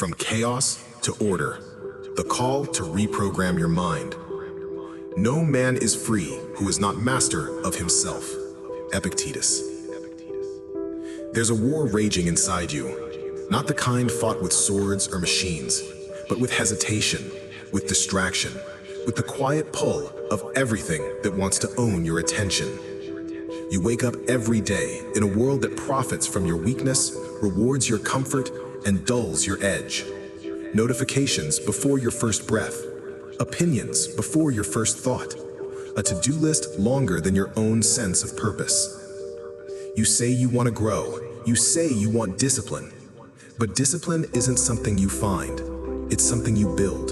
From chaos to order, the call to reprogram your mind. No man is free who is not master of himself. Epictetus. There's a war raging inside you, not the kind fought with swords or machines, but with hesitation, with distraction, with the quiet pull of everything that wants to own your attention. You wake up every day in a world that profits from your weakness, rewards your comfort, and dulls your edge. Notifications before your first breath, opinions before your first thought, a to-do list longer than your own sense of purpose. You say you want to grow, you say you want discipline, but discipline isn't something you find, it's something you build.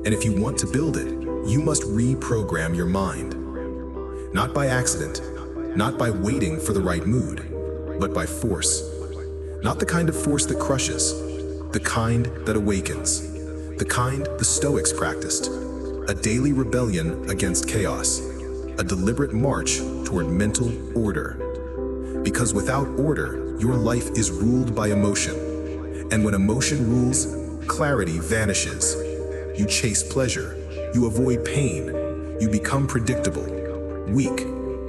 And if you want to build it, you must reprogram your mind. Not by accident, not by waiting for the right mood, but by force. Not the kind of force that crushes, the kind that awakens, the kind the Stoics practiced, a daily rebellion against chaos, a deliberate march toward mental order. Because without order, your life is ruled by emotion. And when emotion rules, clarity vanishes. You chase pleasure, you avoid pain, you become predictable, weak,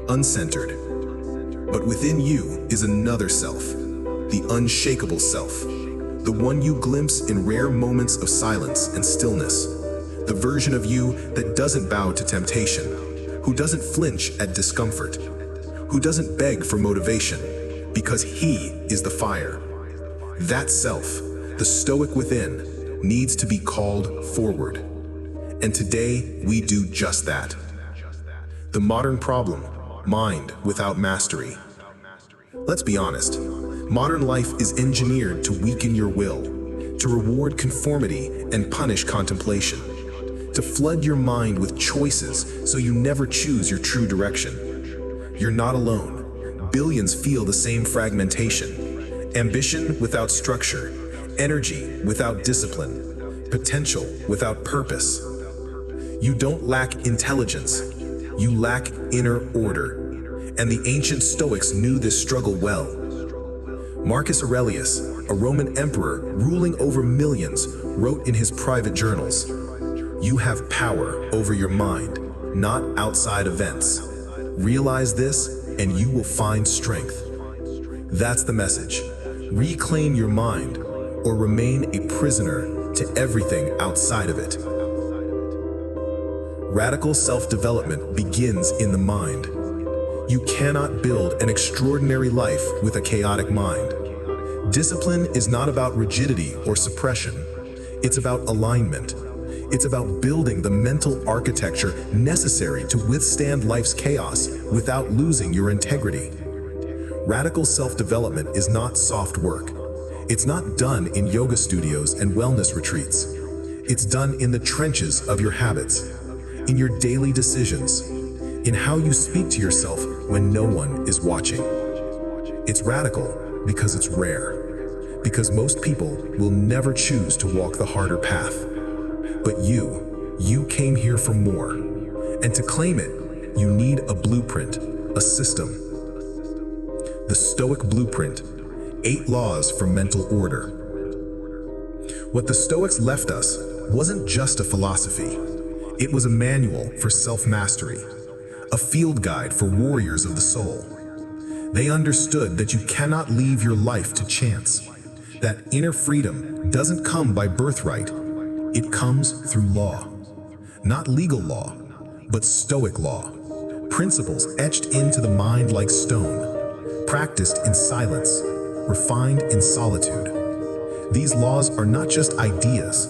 uncentered. But within you is another self, the unshakable self, the one you glimpse in rare moments of silence and stillness, the version of you that doesn't bow to temptation, who doesn't flinch at discomfort, who doesn't beg for motivation, because he is the fire. That self, the Stoic within, needs to be called forward. And today, we do just that. The modern problem, mind without mastery. Let's be honest, modern life is engineered to weaken your will, to reward conformity and punish contemplation, to flood your mind with choices so you never choose your true direction. You're not alone. Billions feel the same fragmentation. Ambition without structure, energy without discipline, potential without purpose. You don't lack intelligence, you lack inner order. And the ancient Stoics knew this struggle well. Marcus Aurelius, a Roman emperor ruling over millions, wrote in his private journals, "You have power over your mind, not outside events. Realize this, and you will find strength." That's the message. Reclaim your mind, or remain a prisoner to everything outside of it. Radical self-development begins in the mind. You cannot build an extraordinary life with a chaotic mind. Discipline is not about rigidity or suppression. It's about alignment. It's about building the mental architecture necessary to withstand life's chaos without losing your integrity. Radical self-development is not soft work. It's not done in yoga studios and wellness retreats. It's done in the trenches of your habits, in your daily decisions, in how you speak to yourself when no one is watching. It's radical because it's rare, because most people will never choose to walk the harder path. But you came here for more, and to claim it, you need a blueprint, a system. The Stoic Blueprint, 8 laws for mental order. What the Stoics left us wasn't just a philosophy. It was a manual for self-mastery, a field guide for warriors of the soul. They understood that you cannot leave your life to chance, that inner freedom doesn't come by birthright, it comes through law. Not legal law, but Stoic law. Principles etched into the mind like stone, practiced in silence, refined in solitude. These laws are not just ideas,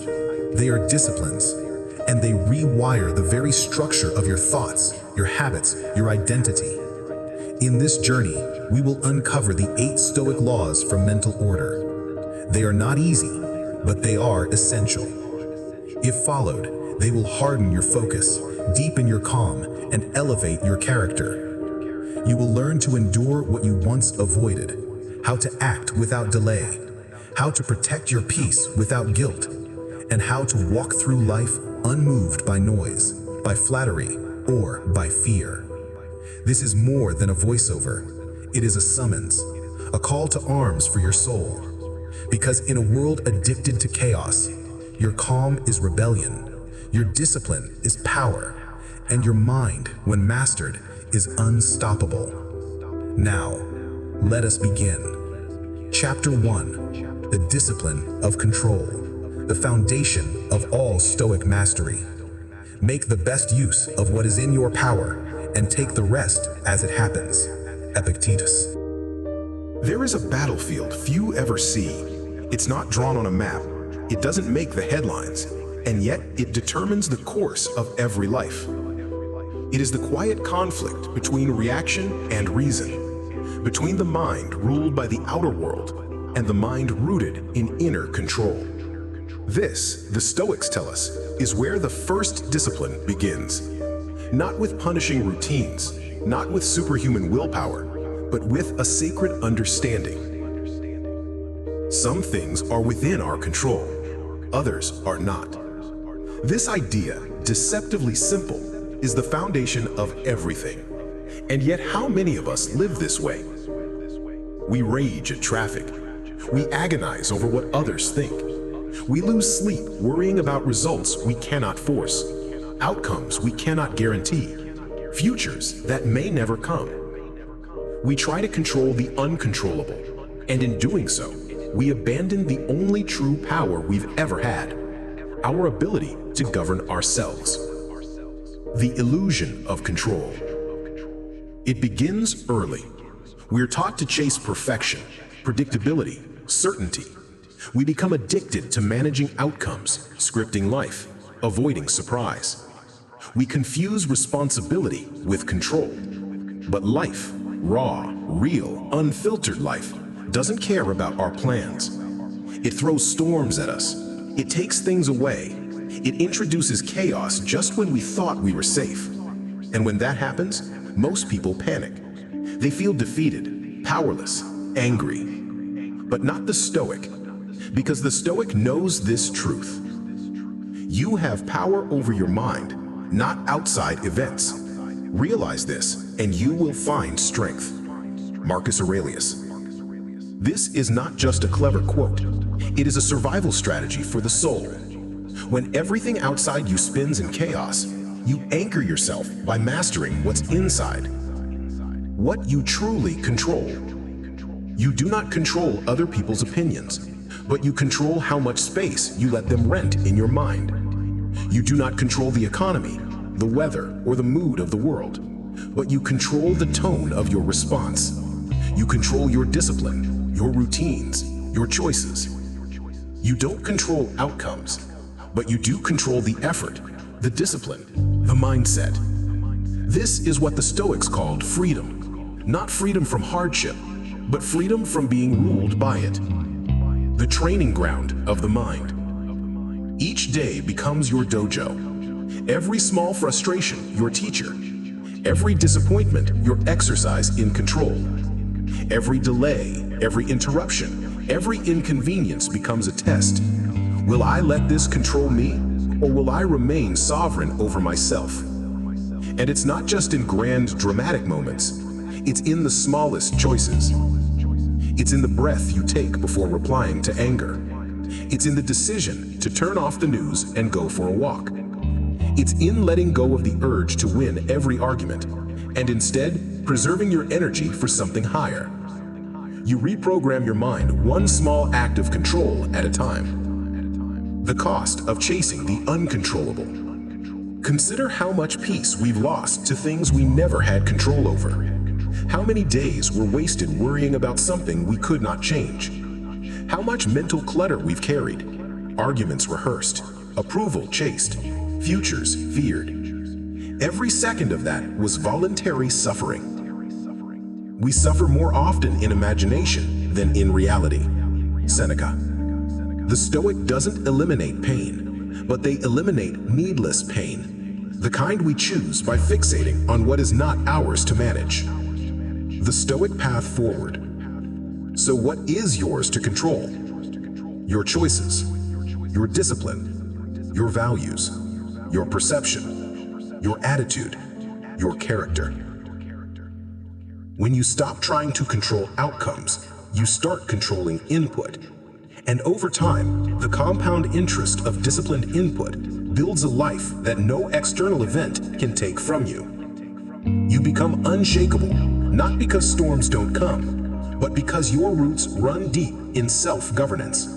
they are disciplines, and they rewire the very structure of your thoughts, your habits, your identity. In this journey, we will uncover the 8 Stoic laws for mental order. They are not easy, but they are essential. If followed, they will harden your focus, deepen your calm, and elevate your character. You will learn to endure what you once avoided, how to act without delay, how to protect your peace without guilt, and how to walk through life unmoved by noise, by flattery, or by fear. This is more than a voiceover. It is a summons, a call to arms for your soul. Because in a world addicted to chaos, your calm is rebellion, your discipline is power, and your mind, when mastered, is unstoppable. Now, let us begin. Chapter 1: The Discipline of Control, the foundation of all Stoic mastery. Make the best use of what is in your power and take the rest as it happens. Epictetus. There is a battlefield few ever see. It's not drawn on a map. It doesn't make the headlines, and yet it determines the course of every life. It is the quiet conflict between reaction and reason, between the mind ruled by the outer world and the mind rooted in inner control. This, the Stoics tell us, is where the first discipline begins. Not with punishing routines, not with superhuman willpower, but with a sacred understanding. Some things are within our control, others are not. This idea, deceptively simple, is the foundation of everything. And yet how many of us live this way? We rage at traffic. We agonize over what others think. We lose sleep worrying about results we cannot force, outcomes we cannot guarantee, futures that may never come. We try to control the uncontrollable, and in doing so, we abandon the only true power we've ever had, our ability to govern ourselves. The illusion of control. It begins early. We're taught to chase perfection, predictability, certainty. We become addicted to managing outcomes, scripting life, avoiding surprise. We confuse responsibility with control. But life, raw, real, unfiltered life, doesn't care about our plans. It throws storms at us. It takes things away. It introduces chaos just when we thought we were safe. And when that happens, most people panic. They feel defeated, powerless, angry. But not the Stoic, because the Stoic knows this truth. You have power over your mind, not outside events. Realize this, and you will find strength. Marcus Aurelius. This is not just a clever quote. It is a survival strategy for the soul. When everything outside you spins in chaos, you anchor yourself by mastering what's inside. What you truly control. You do not control other people's opinions, but you control how much space you let them rent in your mind. You do not control the economy, the weather, or the mood of the world, but you control the tone of your response. You control your discipline, your routines, your choices. You don't control outcomes, but you do control the effort, the discipline, the mindset. This is what the Stoics called freedom. Not freedom from hardship, but freedom from being ruled by it. The training ground of the mind. Each day becomes your dojo. Every small frustration, your teacher. Every disappointment, your exercise in control. Every delay, every interruption, every inconvenience becomes a test. Will I let this control me, or will I remain sovereign over myself? And it's not just in grand, dramatic moments. It's in the smallest choices. It's in the breath you take before replying to anger. It's in the decision to turn off the news and go for a walk. It's in letting go of the urge to win every argument, and instead preserving your energy for something higher. You reprogram your mind one small act of control at a time. The cost of chasing the uncontrollable. Consider how much peace we've lost to things we never had control over. How many days were wasted worrying about something we could not change? How much mental clutter we've carried? Arguments rehearsed, approval chased, futures feared. Every second of that was voluntary suffering. We suffer more often in imagination than in reality. Seneca. The Stoic doesn't eliminate pain, but they eliminate needless pain, the kind we choose by fixating on what is not ours to manage. The Stoic path forward. So what is yours to control? Your choices, your discipline, your values, your perception, your attitude, your character. When you stop trying to control outcomes, you start controlling input. And over time, the compound interest of disciplined input builds a life that no external event can take from you. You become unshakable, not because storms don't come, but because your roots run deep in self-governance.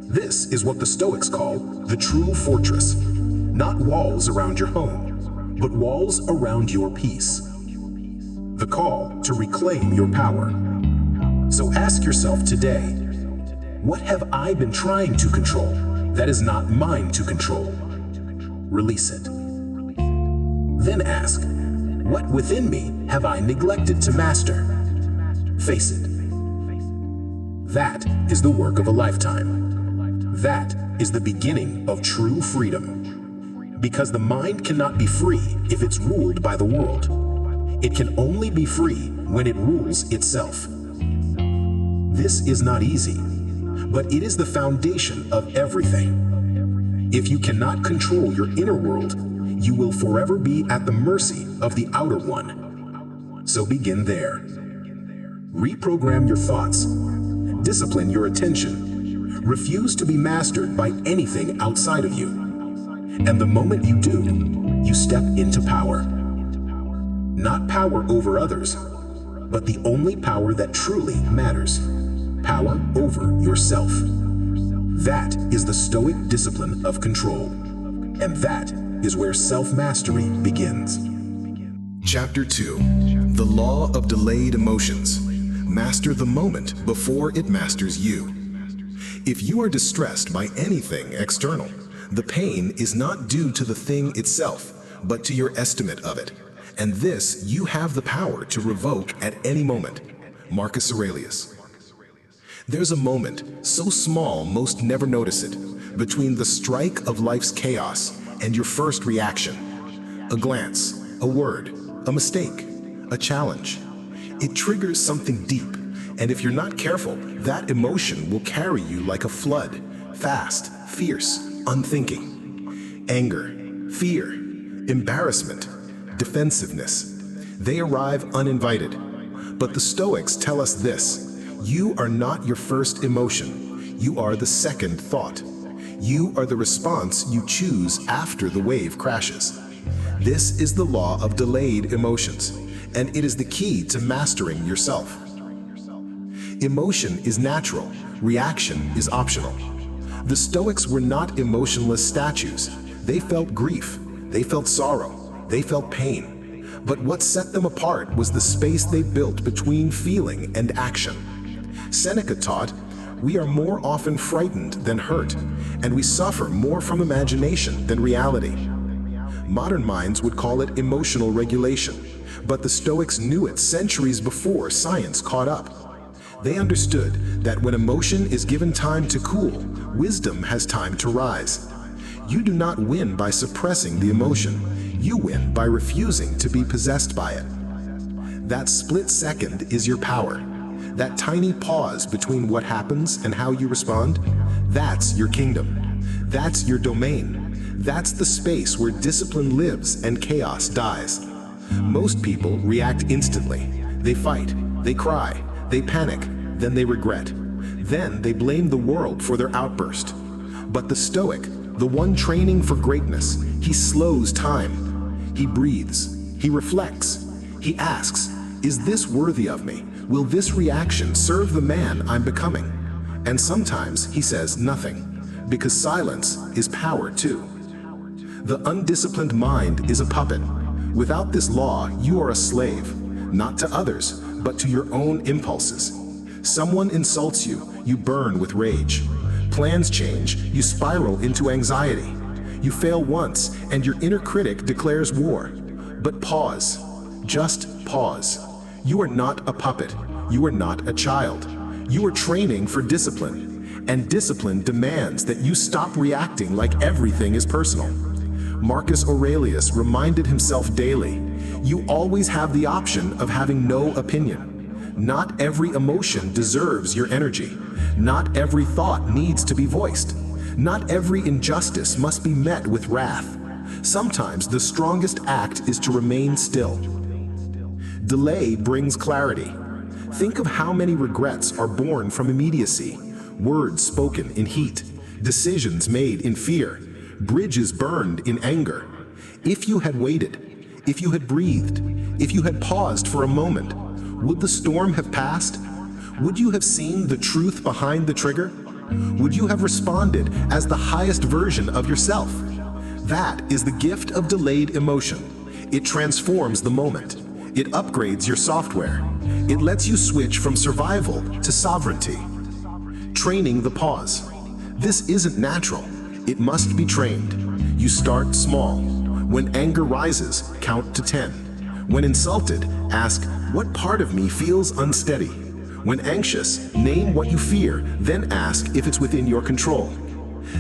This is what the Stoics call the true fortress. Not walls around your home, but walls around your peace. The call to reclaim your power. So ask yourself today, what have I been trying to control that is not mine to control? Release it. Then ask, what within me have I neglected to master? Face it. That is the work of a lifetime. That is the beginning of true freedom. Because the mind cannot be free if it's ruled by the world. It can only be free when it rules itself. This is not easy, but it is the foundation of everything. If you cannot control your inner world, you will forever be at the mercy of the outer one. So begin there. Reprogram your thoughts. Discipline your attention. Refuse to be mastered by anything outside of you. And the moment you do, you step into power. Not power over others, but the only power that truly matters. Power over yourself. That is the Stoic discipline of control. And that is where self-mastery begins. Chapter 2. The Law of Delayed Emotions. Master the moment before it masters you. If you are distressed by anything external, the pain is not due to the thing itself, but to your estimate of it. And this you have the power to revoke at any moment. Marcus Aurelius. There's a moment, so small most never notice it, between the strike of life's chaos and your first reaction. A glance, a word, a mistake, a challenge. It triggers something deep, and if you're not careful, that emotion will carry you like a flood, fast, fierce, unthinking. Anger, fear, embarrassment, defensiveness. They arrive uninvited. But the Stoics tell us this: you are not your first emotion. You are the second thought. You are the response you choose after the wave crashes. This is the law of delayed emotions, and it is the key to mastering yourself. Emotion is natural, reaction is optional. The Stoics were not emotionless statues. They felt grief, they felt sorrow, they felt pain. But what set them apart was the space they built between feeling and action. Seneca taught, we are more often frightened than hurt, and we suffer more from imagination than reality. Modern minds would call it emotional regulation, but the Stoics knew it centuries before science caught up. They understood that when emotion is given time to cool, wisdom has time to rise. You do not win by suppressing the emotion. You win by refusing to be possessed by it. That split second is your power. That tiny pause between what happens and how you respond, that's your kingdom. That's your domain. That's the space where discipline lives and chaos dies. Most people react instantly. They fight, they cry, they panic, then they regret. Then they blame the world for their outburst. But the Stoic, the one training for greatness, he slows time. He breathes. He reflects. He asks, is this worthy of me? Will this reaction serve the man I'm becoming? And sometimes he says nothing, because silence is power too. The undisciplined mind is a puppet. Without this law, you are a slave, not to others, but to your own impulses. Someone insults you, you burn with rage. Plans change, you spiral into anxiety. You fail once, and your inner critic declares war. But pause. Just pause. You are not a puppet. You are not a child. You are training for discipline. And discipline demands that you stop reacting like everything is personal. Marcus Aurelius reminded himself daily, you always have the option of having no opinion. Not every emotion deserves your energy. Not every thought needs to be voiced. Not every injustice must be met with wrath. Sometimes the strongest act is to remain still. Delay brings clarity. Think of how many regrets are born from immediacy. words spoken in heat, decisions made in fear, bridges burned in anger. If you had waited, if you had breathed, if you had paused for a moment, would the storm have passed? Would you have seen the truth behind the trigger? Would you have responded as the highest version of yourself? That is the gift of delayed emotion. It transforms the moment. It upgrades your software. It lets you switch from survival to sovereignty. Training the pause. This isn't natural. It must be trained. You start small. When anger rises, count to 10. When insulted, ask, what part of me feels unsteady? When anxious, name what you fear, then ask if it's within your control.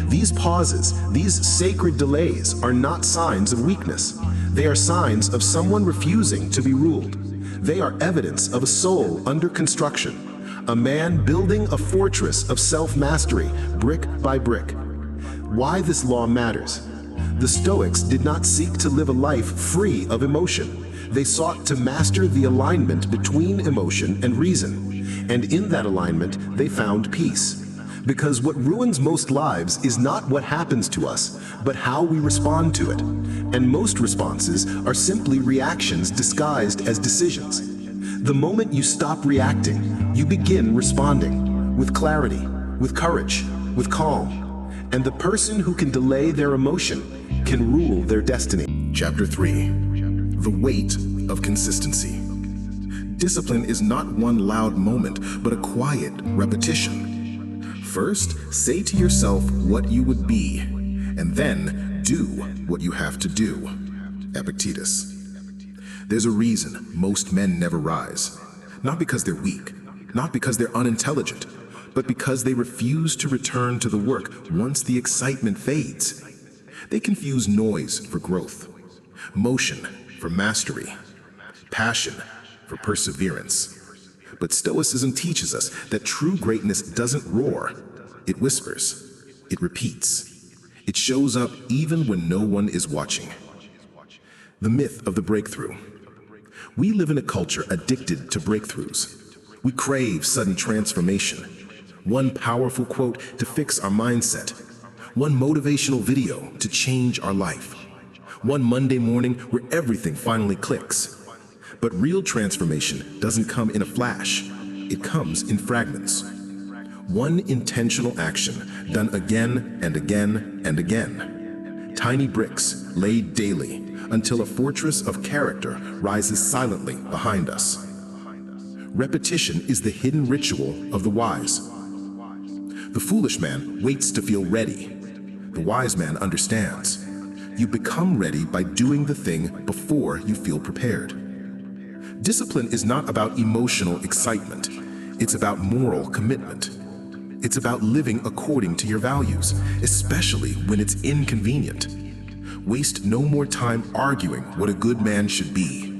These pauses, these sacred delays, are not signs of weakness. They are signs of someone refusing to be ruled. They are evidence of a soul under construction, a man building a fortress of self-mastery, brick by brick. Why this law matters. The Stoics did not seek to live a life free of emotion. They sought to master the alignment between emotion and reason. And in that alignment, they found peace. Because what ruins most lives is not what happens to us, but how we respond to it. And most responses are simply reactions disguised as decisions. The moment you stop reacting, you begin responding with clarity, with courage, with calm. And the person who can delay their emotion can rule their destiny. Chapter 3. The weight of consistency. Discipline is not one loud moment, but a quiet repetition. First, say to yourself what you would be, and then do what you have to do. Epictetus. There's a reason most men never rise. Not because they're weak, not because they're unintelligent, but because they refuse to return to the work once the excitement fades. They confuse noise for growth, motion for mastery, passion for perseverance. But Stoicism teaches us that true greatness doesn't roar, it whispers, it repeats. It shows up even when no one is watching. The myth of the breakthrough. We live in a culture addicted to breakthroughs. We crave sudden transformation. One powerful quote to fix our mindset. One motivational video to change our life. One Monday morning where everything finally clicks. But real transformation doesn't come in a flash. It comes in fragments. One intentional action done again and again and again. Tiny bricks laid daily until a fortress of character rises silently behind us. Repetition is the hidden ritual of the wise. The foolish man waits to feel ready. The wise man understands. You become ready by doing the thing before you feel prepared. Discipline is not about emotional excitement. It's about moral commitment. It's about living according to your values, especially when it's inconvenient. Waste no more time arguing what a good man should be.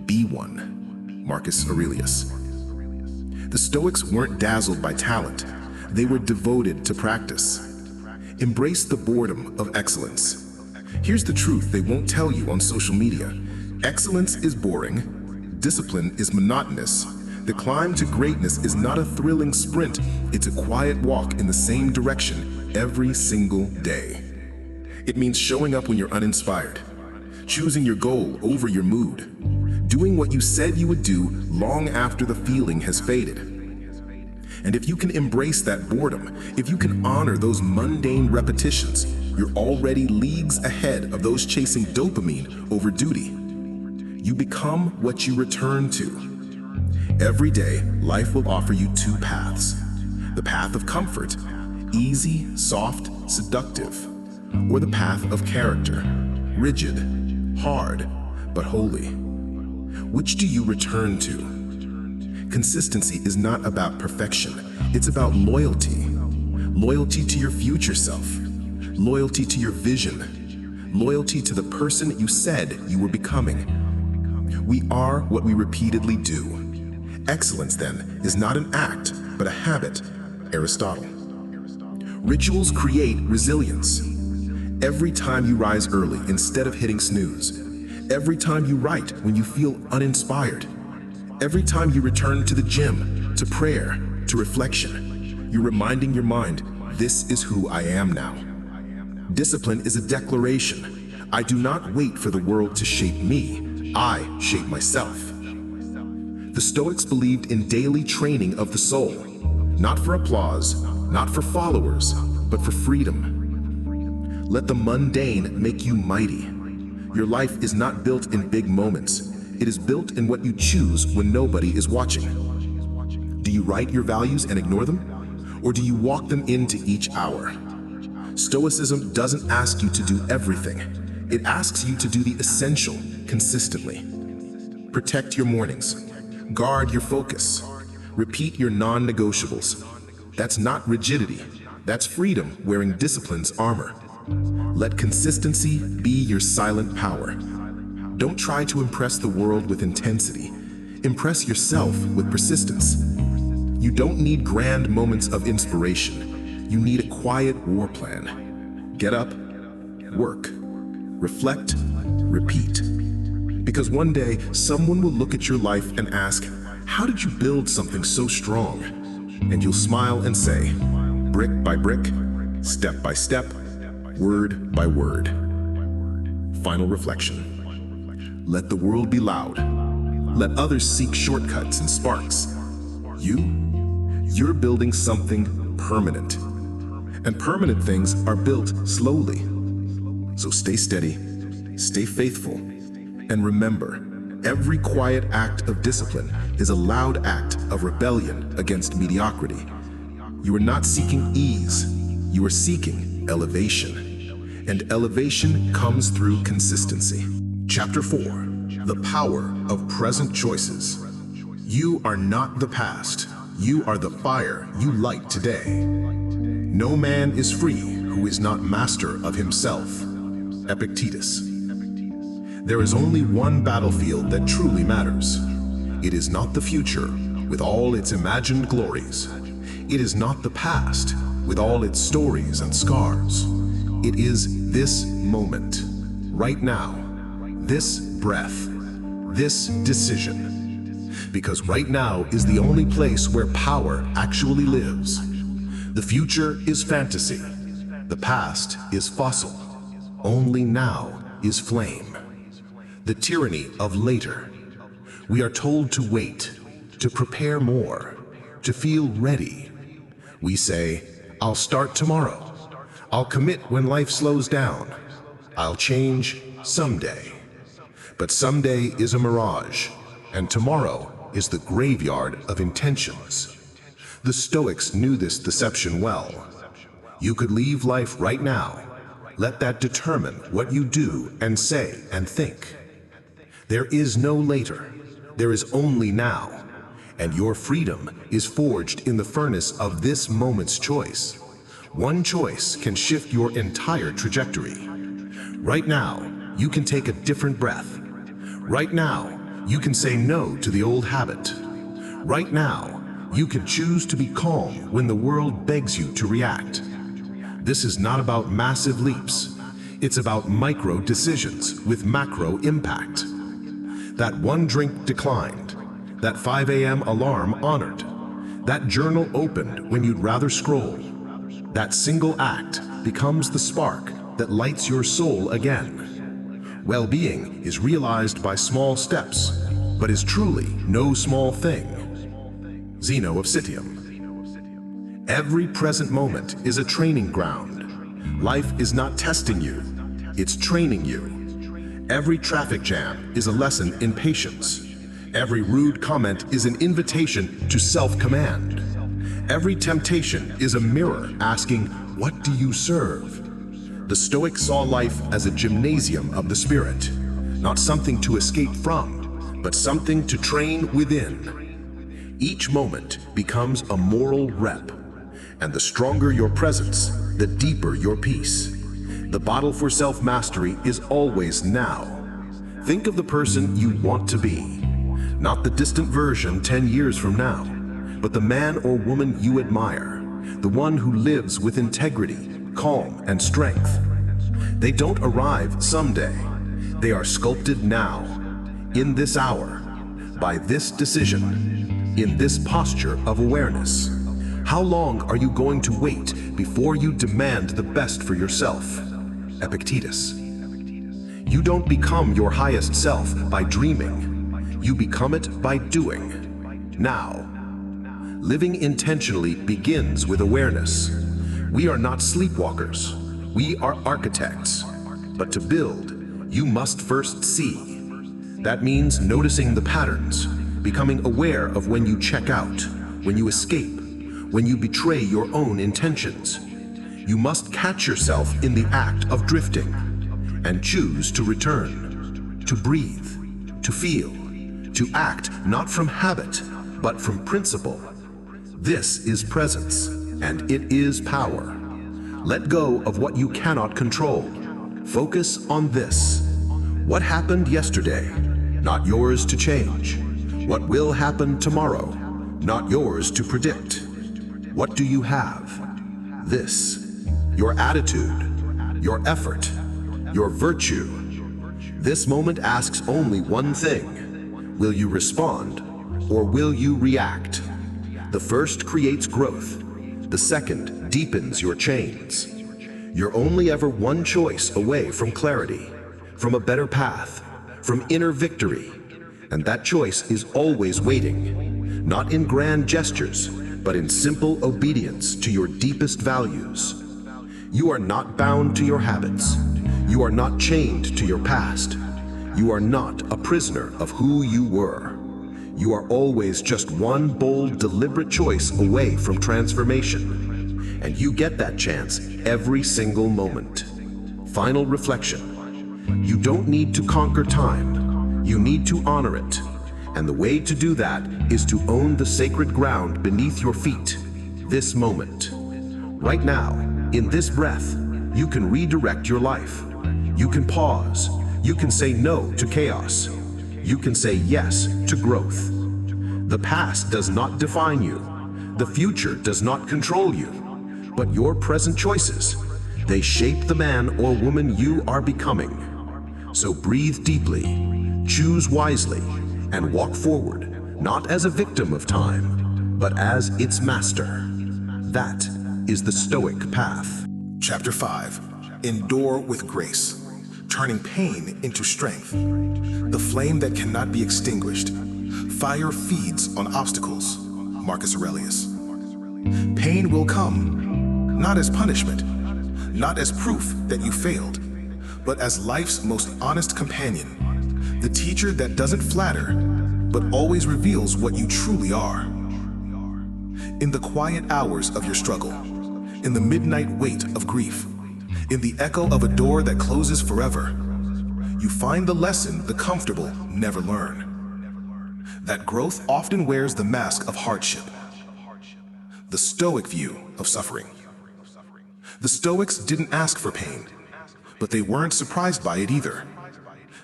Be one. Marcus Aurelius. The Stoics weren't dazzled by talent. They were devoted to practice. Embrace the boredom of excellence. Here's the truth they won't tell you on social media. Excellence is boring. Discipline is monotonous. The climb to greatness is not a thrilling sprint. It's a quiet walk in the same direction every single day. It means showing up when you're uninspired, choosing your goal over your mood, doing what you said you would do long after the feeling has faded. And if you can embrace that boredom, if you can honor those mundane repetitions, you're already leagues ahead of those chasing dopamine over duty. You become what you return to. Every day, life will offer you two paths. The path of comfort, easy, soft, seductive, or the path of character, rigid, hard, but holy. Which do you return to? Consistency is not about perfection. It's about loyalty. Loyalty to your future self. Loyalty to your vision. Loyalty to the person you said you were becoming. We are what we repeatedly do. Excellence, then, is not an act, but a habit. Aristotle. Rituals create resilience. Every time you rise early instead of hitting snooze. Every time you write when you feel uninspired. Every time you return to the gym, to prayer, to reflection. You're reminding your mind, this is who I am now. Discipline is a declaration. I do not wait for the world to shape me. I shape myself. The Stoics believed in daily training of the soul, not for applause, not for followers, but for freedom. Let the mundane make you mighty. Your life is not built in big moments. It is built in what you choose when nobody is watching. Do you write your values and ignore them? Or do you walk them into each hour? Stoicism doesn't ask you to do everything. It asks you to do the essential consistently. Protect your mornings. Guard your focus. Repeat your non-negotiables. That's not rigidity. That's freedom wearing discipline's armor. Let consistency be your silent power. Don't try to impress the world with intensity. Impress yourself with persistence. You don't need grand moments of inspiration. You need a quiet war plan. Get up, work, reflect, repeat. Because one day, someone will look at your life and ask, how did you build something so strong? And you'll smile and say, brick by brick, step by step, word by word. Final reflection. Let the world be loud. Let others seek shortcuts and sparks. You're building something permanent. And permanent things are built slowly. So stay steady, stay faithful, and remember, every quiet act of discipline is a loud act of rebellion against mediocrity. You are not seeking ease, you are seeking elevation. And elevation comes through consistency. Chapter 4, the power of present choices. You are not the past, you are the fire you light today. No man is free who is not master of himself. Epictetus. There is only one battlefield that truly matters. It is not the future with all its imagined glories. It is not the past with all its stories and scars. It is this moment, right now, this breath, this decision. Because right now is the only place where power actually lives. The future is fantasy. The past is fossil. Only now is flame. The tyranny of later. We are told to wait, to prepare more, to feel ready. We say, I'll start tomorrow. I'll commit when life slows down. I'll change someday. But someday is a mirage, and tomorrow is the graveyard of intentions. The Stoics knew this deception well. You could leave life right now. Let that determine what you do and say and think. There is no later. There is only now. And your freedom is forged in the furnace of this moment's choice. One choice can shift your entire trajectory. Right now, you can take a different breath. Right now, you can say no to the old habit. Right now, you can choose to be calm when the world begs you to react. This is not about massive leaps. It's about micro decisions with macro impact. That one drink declined. That 5 a.m. alarm honored. That journal opened when you'd rather scroll. That single act becomes the spark that lights your soul again. Well-being is realized by small steps, but is truly no small thing. Zeno of Citium. Every present moment is a training ground. Life is not testing you, it's training you. Every traffic jam is a lesson in patience. Every rude comment is an invitation to self-command. Every temptation is a mirror asking, what do you serve? The Stoics saw life as a gymnasium of the spirit, not something to escape from, but something to train within. Each moment becomes a moral rep, and the stronger your presence, the deeper your peace. The battle for self-mastery is always now. Think of the person you want to be, not the distant version 10 years from now, but the man or woman you admire, the one who lives with integrity, calm, and strength. They don't arrive someday. They are sculpted now, in this hour, by this decision, in this posture of awareness. How long are you going to wait before you demand the best for yourself? Epictetus. You don't become your highest self by dreaming. You become it by doing. Now. Living intentionally begins with awareness. We are not sleepwalkers. We are architects. But to build, you must first see. That means noticing the patterns, becoming aware of when you check out, when you escape, when you betray your own intentions. You must catch yourself in the act of drifting and choose to return, to breathe, to feel, to act not from habit, but from principle. This is presence, and it is power. Let go of what you cannot control. Focus on this. What happened yesterday? Not yours to change. What will happen tomorrow? Not yours to predict. What do you have? This. Your attitude, your effort, your virtue. This moment asks only one thing. Will you respond, or will you react? The first creates growth. The second deepens your chains. You're only ever one choice away from clarity, from a better path, from inner victory. And that choice is always waiting, not in grand gestures, but in simple obedience to your deepest values. You are not bound to your habits. You are not chained to your past. You are not a prisoner of who you were. You are always just one bold, deliberate choice away from transformation. And you get that chance every single moment. Final reflection. You don't need to conquer time. You need to honor it. And the way to do that is to own the sacred ground beneath your feet, this moment. Right now, in this breath, you can redirect your life. You can pause. You can say no to chaos. You can say yes to growth. The past does not define you. The future does not control you. But your present choices, they shape the man or woman you are becoming. So breathe deeply, choose wisely, and walk forward, not as a victim of time, but as its master. That is the Stoic path. Chapter 5. Endure with grace. Turning pain into strength. The flame that cannot be extinguished. Fire feeds on obstacles. Marcus Aurelius. Pain will come, not as punishment, not as proof that you failed, but as life's most honest companion, the teacher that doesn't flatter, but always reveals what you truly are. In the quiet hours of your struggle, in the midnight weight of grief, in the echo of a door that closes forever, you find the lesson the comfortable never learn. That growth often wears the mask of hardship. The Stoic view of suffering. The Stoics didn't ask for pain, but they weren't surprised by it either.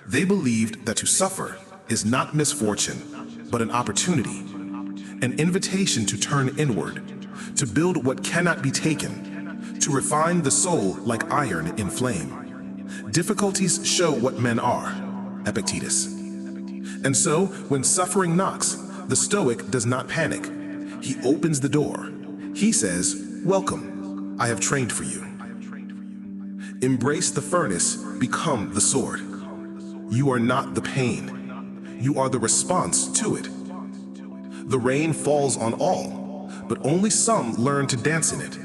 They believed that to suffer is not misfortune, but an opportunity, an invitation to turn inward, to build what cannot be taken, to refine the soul like iron in flame. Difficulties show what men are, Epictetus. And so, when suffering knocks, the Stoic does not panic. He opens the door. He says, "Welcome, I have trained for you." Embrace the furnace, become the sword. You are not the pain. You are the response to it. The rain falls on all, but only some learn to dance in it.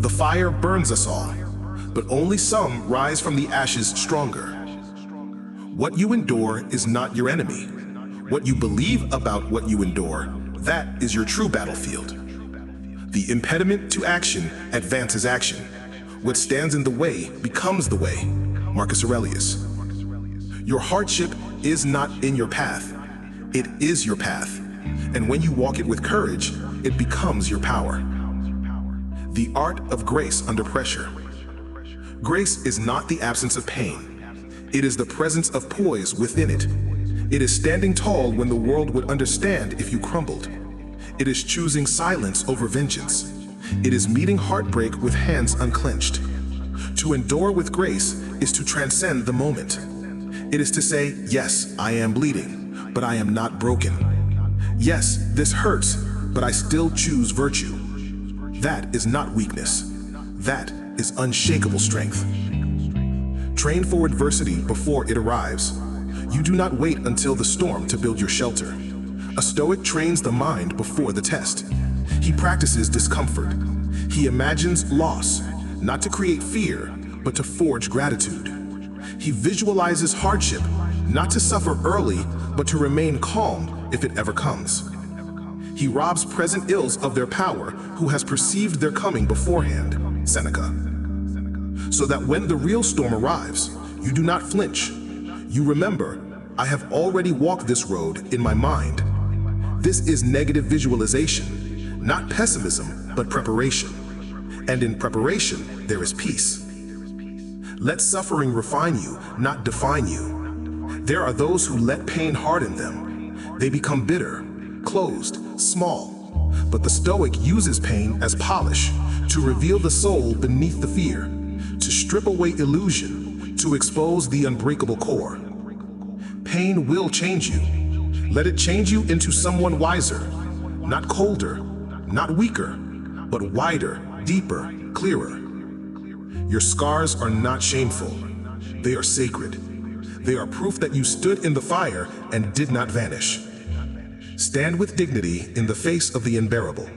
The fire burns us all, but only some rise from the ashes stronger. What you endure is not your enemy. What you believe about what you endure, that is your true battlefield. The impediment to action advances action. What stands in the way becomes the way. Marcus Aurelius. Your hardship is not in your path. It is your path. And when you walk it with courage, it becomes your power. The art of grace under pressure. Grace is not the absence of pain. It is the presence of poise within it. It is standing tall when the world would understand if you crumbled. It is choosing silence over vengeance. It is meeting heartbreak with hands unclenched. To endure with grace is to transcend the moment. It is to say, yes, I am bleeding, but I am not broken. Yes, this hurts, but I still choose virtue. That is not weakness. That is unshakable strength. Train for adversity before it arrives. You do not wait until the storm to build your shelter. A Stoic trains the mind before the test. He practices discomfort. He imagines loss, not to create fear, but to forge gratitude. He visualizes hardship, not to suffer early, but to remain calm if it ever comes. He robs present ills of their power who has perceived their coming beforehand, Seneca. So that when the real storm arrives, you do not flinch. You remember, I have already walked this road in my mind. This is negative visualization, not pessimism, but preparation. And in preparation, there is peace. Let suffering refine you, not define you. There are those who let pain harden them. They become bitter, closed, small. But the Stoic uses pain as polish to reveal the soul beneath the fear, to strip away illusion, to expose the unbreakable core. Pain will change you. Let it change you into someone wiser, not colder, not weaker, but wider, deeper, clearer. Your scars are not shameful. They are sacred. They are proof that you stood in the fire and did not vanish. Stand with dignity in the face of the unbearable.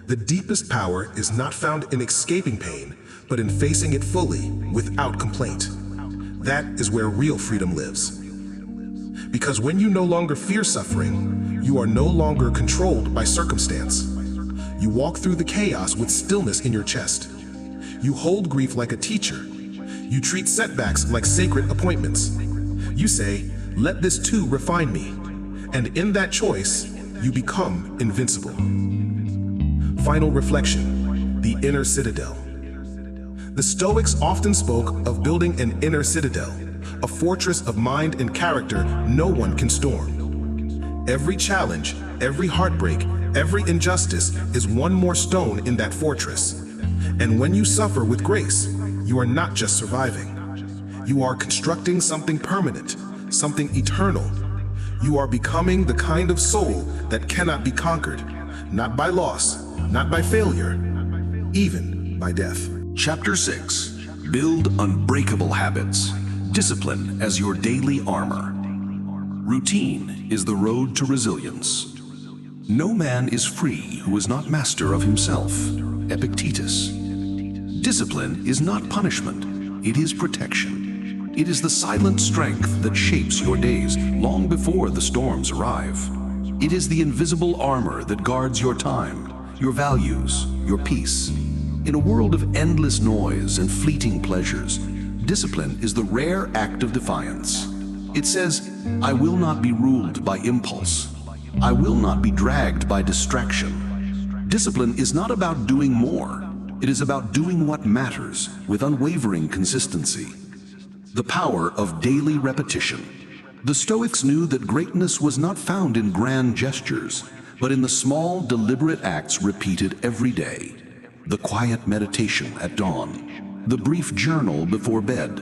The deepest power is not found in escaping pain, but in facing it fully, without complaint. That is where real freedom lives. Because when you no longer fear suffering, you are no longer controlled by circumstance. You walk through the chaos with stillness in your chest. You hold grief like a teacher. You treat setbacks like sacred appointments. You say, let this too refine me. And in that choice, you become invincible. Final reflection, the inner citadel. The Stoics often spoke of building an inner citadel, a fortress of mind and character no one can storm. Every challenge, every heartbreak, every injustice is one more stone in that fortress. And when you suffer with grace, you are not just surviving. You are constructing something permanent, something eternal. You are becoming the kind of soul that cannot be conquered, not by loss, not by failure, even by death. Chapter 6. Build unbreakable habits. Discipline as your daily armor. Routine is the road to resilience. No man is free who is not master of himself. Epictetus. Discipline is not punishment, it is protection. It is the silent strength that shapes your days long before the storms arrive. It is the invisible armor that guards your time, your values, your peace. In a world of endless noise and fleeting pleasures, discipline is the rare act of defiance. It says, I will not be ruled by impulse. I will not be dragged by distraction. Discipline is not about doing more. It is about doing what matters with unwavering consistency. The power of daily repetition. The Stoics knew that greatness was not found in grand gestures, but in the small, deliberate acts repeated every day. The quiet meditation at dawn, the brief journal before bed,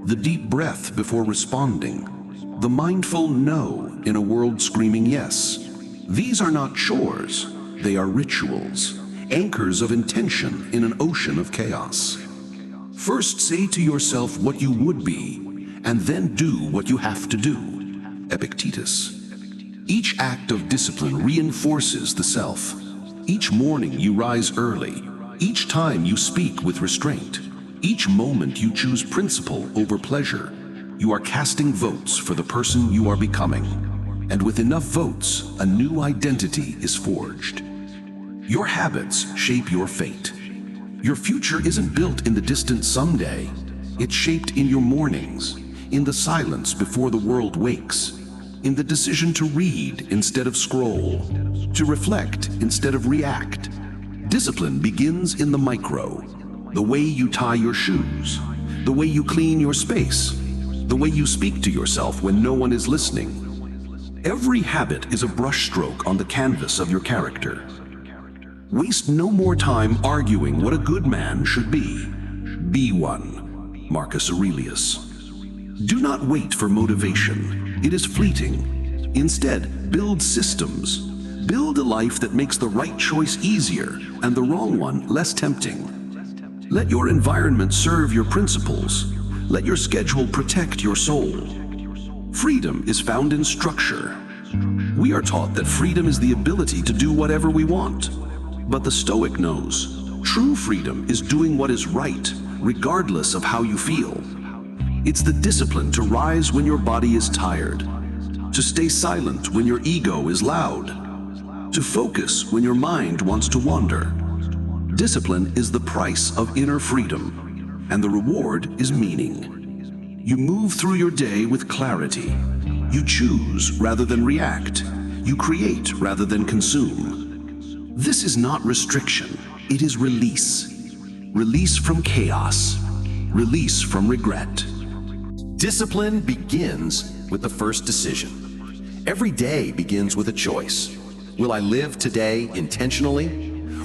the deep breath before responding, the mindful no in a world screaming yes. These are not chores, they are rituals, anchors of intention in an ocean of chaos. First say to yourself what you would be, and then do what you have to do. Epictetus. Each act of discipline reinforces the self. Each morning you rise early. Each time you speak with restraint. Each moment you choose principle over pleasure. You are casting votes for the person you are becoming. And with enough votes, a new identity is forged. Your habits shape your fate. Your future isn't built in the distant someday. It's shaped in your mornings, in the silence before the world wakes, in the decision to read instead of scroll, to reflect instead of react. Discipline begins in the micro, the way you tie your shoes, the way you clean your space, the way you speak to yourself when no one is listening. Every habit is a brushstroke on the canvas of your character. Waste no more time arguing what a good man should be. Be one. Marcus Aurelius. Do not wait for motivation. It is fleeting. Instead, build systems. Build a life that makes the right choice easier and the wrong one less tempting. Let your environment serve your principles. Let your schedule protect your soul. Freedom is found in structure. We are taught that freedom is the ability to do whatever we want. But the Stoic knows, true freedom is doing what is right, regardless of how you feel. It's the discipline to rise when your body is tired, to stay silent when your ego is loud, to focus when your mind wants to wander. Discipline is the price of inner freedom, and the reward is meaning. You move through your day with clarity. You choose rather than react. You create rather than consume. This is not restriction, it is release. Release from chaos. Release from regret. Discipline begins with the first decision. Every day begins with a choice. Will I live today intentionally,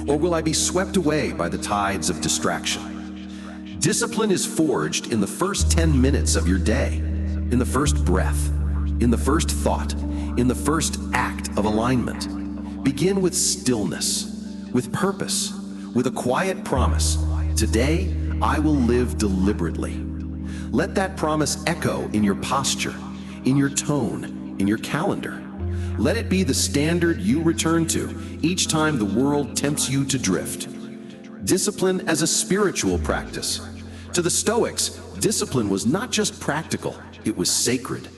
or will I be swept away by the tides of distraction? Discipline is forged in the first 10 minutes of your day, in the first breath, in the first thought, in the first act of alignment. Begin with stillness, with purpose, with a quiet promise. Today, I will live deliberately. Let that promise echo in your posture, in your tone, in your calendar. Let it be the standard you return to each time the world tempts you to drift. Discipline as a spiritual practice. To the Stoics, discipline was not just practical, it was sacred.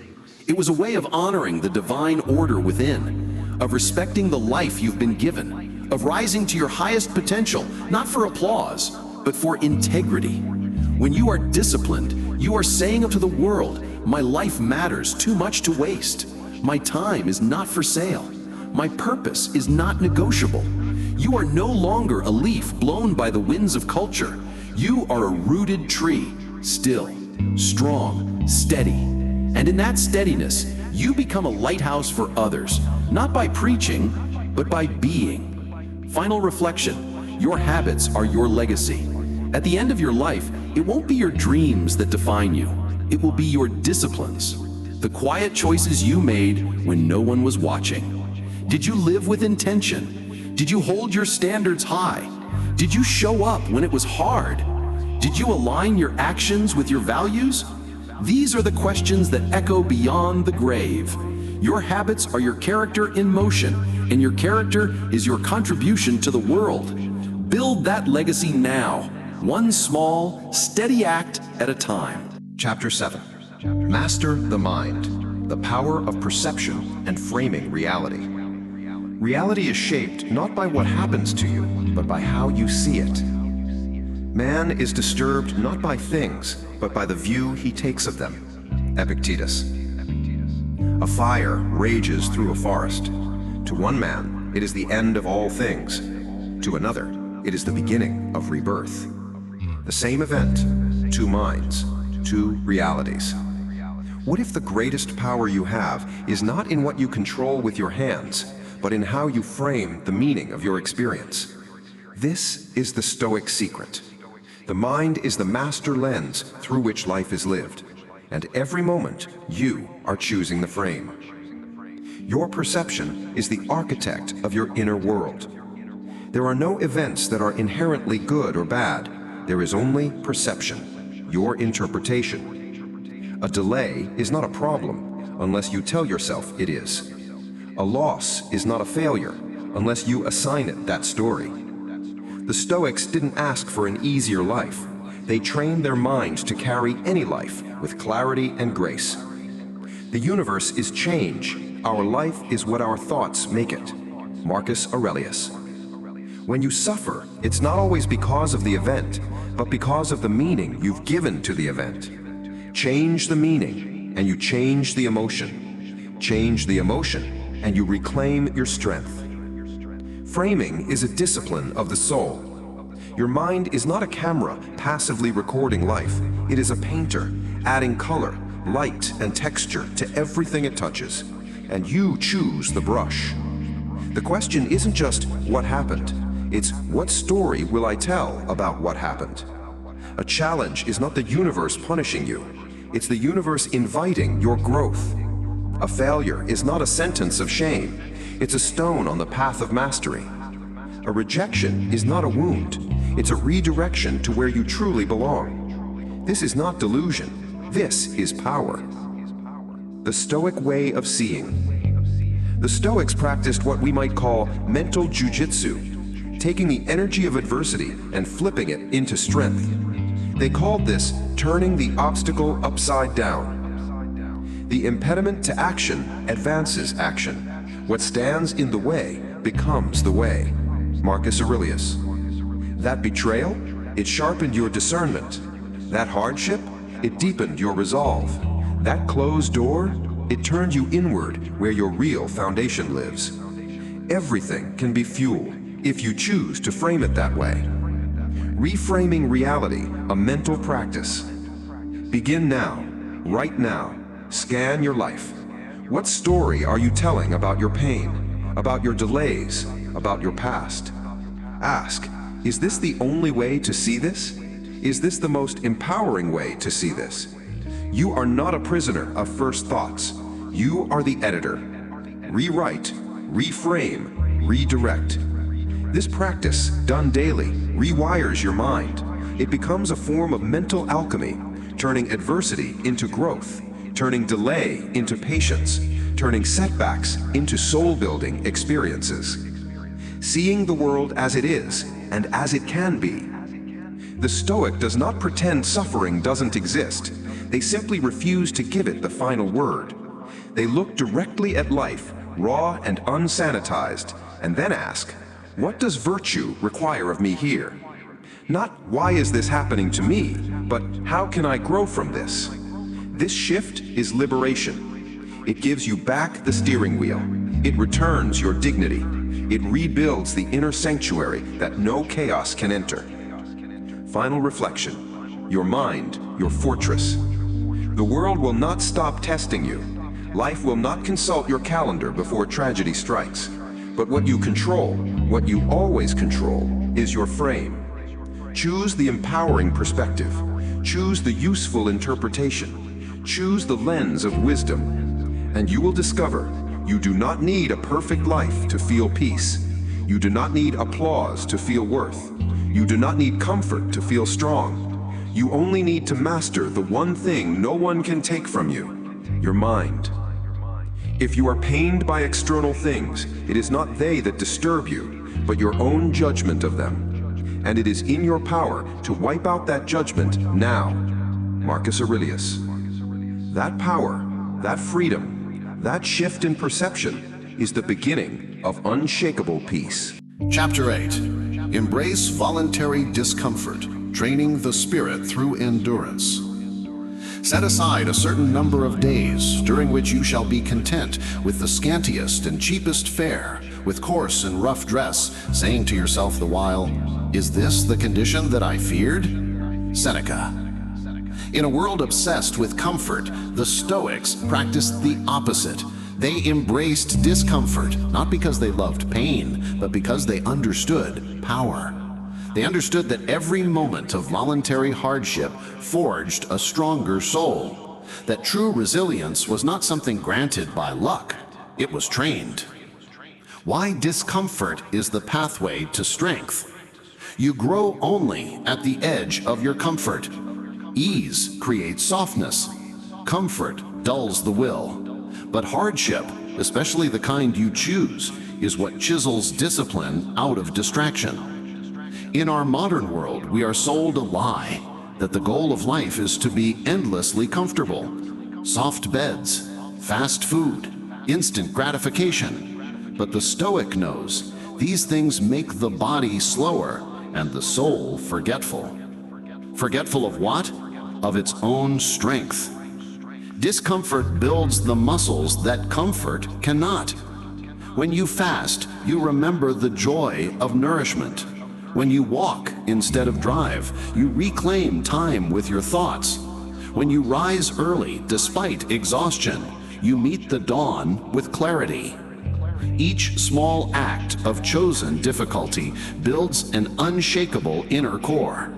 It was a way of honoring the divine order within, of respecting the life you've been given, of rising to your highest potential, not for applause, but for integrity. When you are disciplined, you are saying to the world, my life matters too much to waste. My time is not for sale. My purpose is not negotiable. You are no longer a leaf blown by the winds of culture. You are a rooted tree, still, strong, steady. And in that steadiness, you become a lighthouse for others, not by preaching, but by being. Final reflection, your habits are your legacy. At the end of your life, it won't be your dreams that define you. It will be your disciplines. The quiet choices you made when no one was watching. Did you live with intention? Did you hold your standards high? Did you show up when it was hard? Did you align your actions with your values? These are the questions that echo beyond the grave. Your habits are your character in motion, and your character is your contribution to the world. Build that legacy now, one small, steady act at a time. Chapter 7. Master the mind, the power of perception and framing reality. Reality is shaped not by what happens to you, but by how you see it. Man is disturbed not by things, but by the view he takes of them. Epictetus. A fire rages through a forest. To one man, it is the end of all things. To another, it is the beginning of rebirth. The same event, two minds, two realities. What if the greatest power you have is not in what you control with your hands, but in how you frame the meaning of your experience? This is the Stoic secret. The mind is the master lens through which life is lived, and every moment you are choosing the frame. Your perception is the architect of your inner world. There are no events that are inherently good or bad. There is only perception, your interpretation. A delay is not a problem unless you tell yourself it is. A loss is not a failure unless you assign it that story. The Stoics didn't ask for an easier life. They trained their mind to carry any life with clarity and grace. The universe is change. Our life is what our thoughts make it. Marcus Aurelius. When you suffer, it's not always because of the event, but because of the meaning you've given to the event. Change the meaning, and you change the emotion. Change the emotion, and you reclaim your strength. Framing is a discipline of the soul. Your mind is not a camera passively recording life. It is a painter, adding color, light, and texture to everything it touches. And you choose the brush. The question isn't just what happened. It's what story will I tell about what happened? A challenge is not the universe punishing you. It's the universe inviting your growth. A failure is not a sentence of shame. It's a stone on the path of mastery. A rejection is not a wound. It's a redirection to where you truly belong. This is not delusion. This is power. The Stoic way of seeing. The Stoics practiced what we might call mental jujitsu, taking the energy of adversity and flipping it into strength. They called this turning the obstacle upside down. The impediment to action advances action. What stands in the way becomes the way. Marcus Aurelius. That betrayal, it sharpened your discernment. That hardship, it deepened your resolve. That closed door, it turned you inward where your real foundation lives. Everything can be fuel if you choose to frame it that way. Reframing reality, a mental practice. Begin now, right now. Scan your life. What story are you telling about your pain, about your delays, about your past? Ask, is this the only way to see this? Is this the most empowering way to see this? You are not a prisoner of first thoughts. You are the editor. Rewrite, reframe, redirect. This practice, done daily, rewires your mind. It becomes a form of mental alchemy, turning adversity into growth, turning delay into patience, turning setbacks into soul-building experiences. Seeing the world as it is and as it can be. The Stoic does not pretend suffering doesn't exist. They simply refuse to give it the final word. They look directly at life, raw and unsanitized, and then ask, what does virtue require of me here? Not why is this happening to me, but how can I grow from this? This shift is liberation. It gives you back the steering wheel. It returns your dignity. It rebuilds the inner sanctuary that no chaos can enter. Final reflection. Your mind, your fortress. The world will not stop testing you. Life will not consult your calendar before tragedy strikes. But what you control, what you always control, is your frame. Choose the empowering perspective. Choose the useful interpretation. Choose the lens of wisdom. And you will discover you do not need a perfect life to feel peace. You do not need applause to feel worth. You do not need comfort to feel strong. You only need to master the one thing no one can take from you, your mind. If you are pained by external things, it is not they that disturb you, but your own judgment of them. And it is in your power to wipe out that judgment now. Marcus Aurelius. That power, that freedom, that shift in perception is the beginning of unshakable peace. Chapter 8. Embrace voluntary discomfort, training the spirit through endurance. Set aside a certain number of days during which you shall be content with the scantiest and cheapest fare, with coarse and rough dress, saying to yourself the while, "Is this the condition that I feared?" Seneca. In a world obsessed with comfort, the Stoics practiced the opposite. They embraced discomfort, not because they loved pain, but because they understood power. They understood that every moment of voluntary hardship forged a stronger soul, that true resilience was not something granted by luck, it was trained. Why discomfort is the pathway to strength. You grow only at the edge of your comfort. Ease creates softness. Comfort dulls the will. But hardship, especially the kind you choose, is what chisels discipline out of distraction. In our modern world, we are sold a lie that the goal of life is to be endlessly comfortable. Soft beds, fast food, instant gratification. But the Stoic knows these things make the body slower and the soul forgetful. Forgetful of what? Of its own strength. Discomfort builds the muscles that comfort cannot. When you fast, you remember the joy of nourishment. When you walk instead of drive, you reclaim time with your thoughts. When you rise early despite exhaustion, you meet the dawn with clarity. Each small act of chosen difficulty builds an unshakable inner core.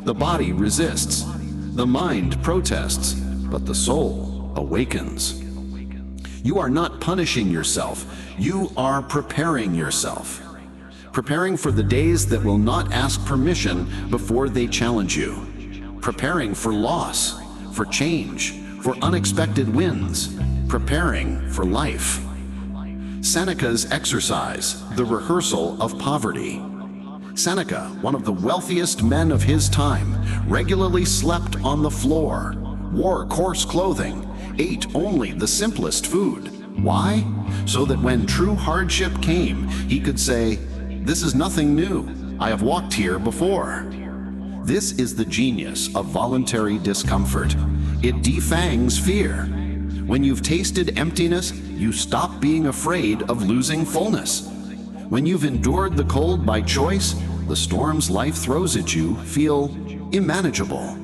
The body resists, the mind protests, but the soul awakens. You are not punishing yourself. You are preparing yourself. Preparing for the days that will not ask permission before they challenge you. Preparing for loss, for change, for unexpected wins. Preparing for life. Seneca's exercise, the rehearsal of poverty. Seneca, one of the wealthiest men of his time, regularly slept on the floor, wore coarse clothing, ate only the simplest food. Why? So that when true hardship came, he could say, "This is nothing new. I have walked here before." This is the genius of voluntary discomfort. It defangs fear. When you've tasted emptiness, you stop being afraid of losing fullness. When you've endured the cold by choice, the storms life throws at you feel unmanageable.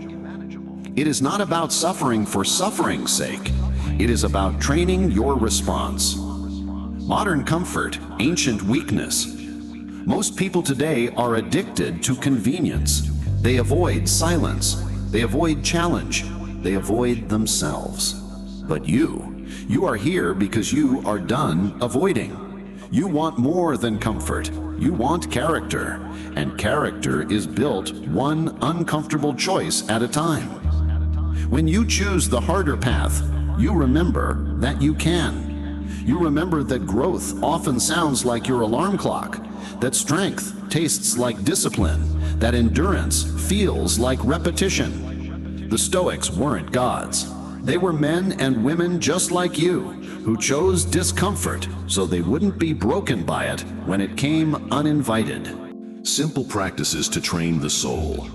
It is not about suffering for suffering's sake. It is about training your response. Modern comfort, ancient weakness. Most people today are addicted to convenience. They avoid silence. They avoid challenge. They avoid themselves. But you are here because you are done avoiding. You want more than comfort. You want character. And character is built one uncomfortable choice at a time. When you choose the harder path, you remember that you can. You remember that growth often sounds like your alarm clock, that strength tastes like discipline, that endurance feels like repetition. The Stoics weren't gods. They were men and women just like you, who chose discomfort so they wouldn't be broken by it when it came uninvited. Simple practices to train the soul.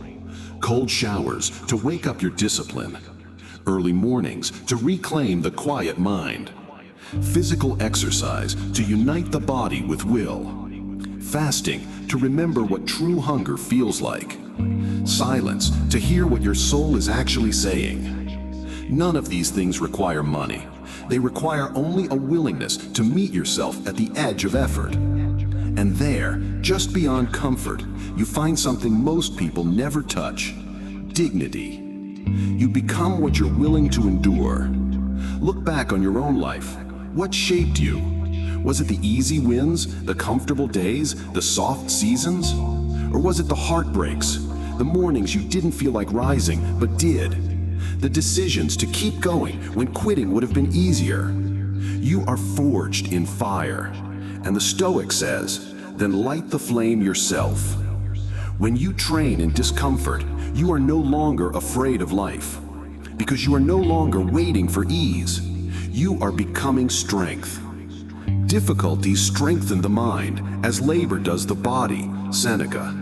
Cold showers to wake up your discipline. Early mornings to reclaim the quiet mind. Physical exercise to unite the body with will. Fasting to remember what true hunger feels like. Silence to hear what your soul is actually saying. None of these things require money. They require only a willingness to meet yourself at the edge of effort. And there, just beyond comfort, you find something most people never touch: dignity. You become what you're willing to endure. Look back on your own life. What shaped you? Was it the easy wins, the comfortable days, the soft seasons? Or was it the heartbreaks, the mornings you didn't feel like rising, but did? The decisions to keep going when quitting would have been easier. You are forged in fire. And the Stoic says, then light the flame yourself. When you train in discomfort, you are no longer afraid of life. Because you are no longer waiting for ease. You are becoming strength. Difficulties strengthen the mind, as labor does the body, Seneca.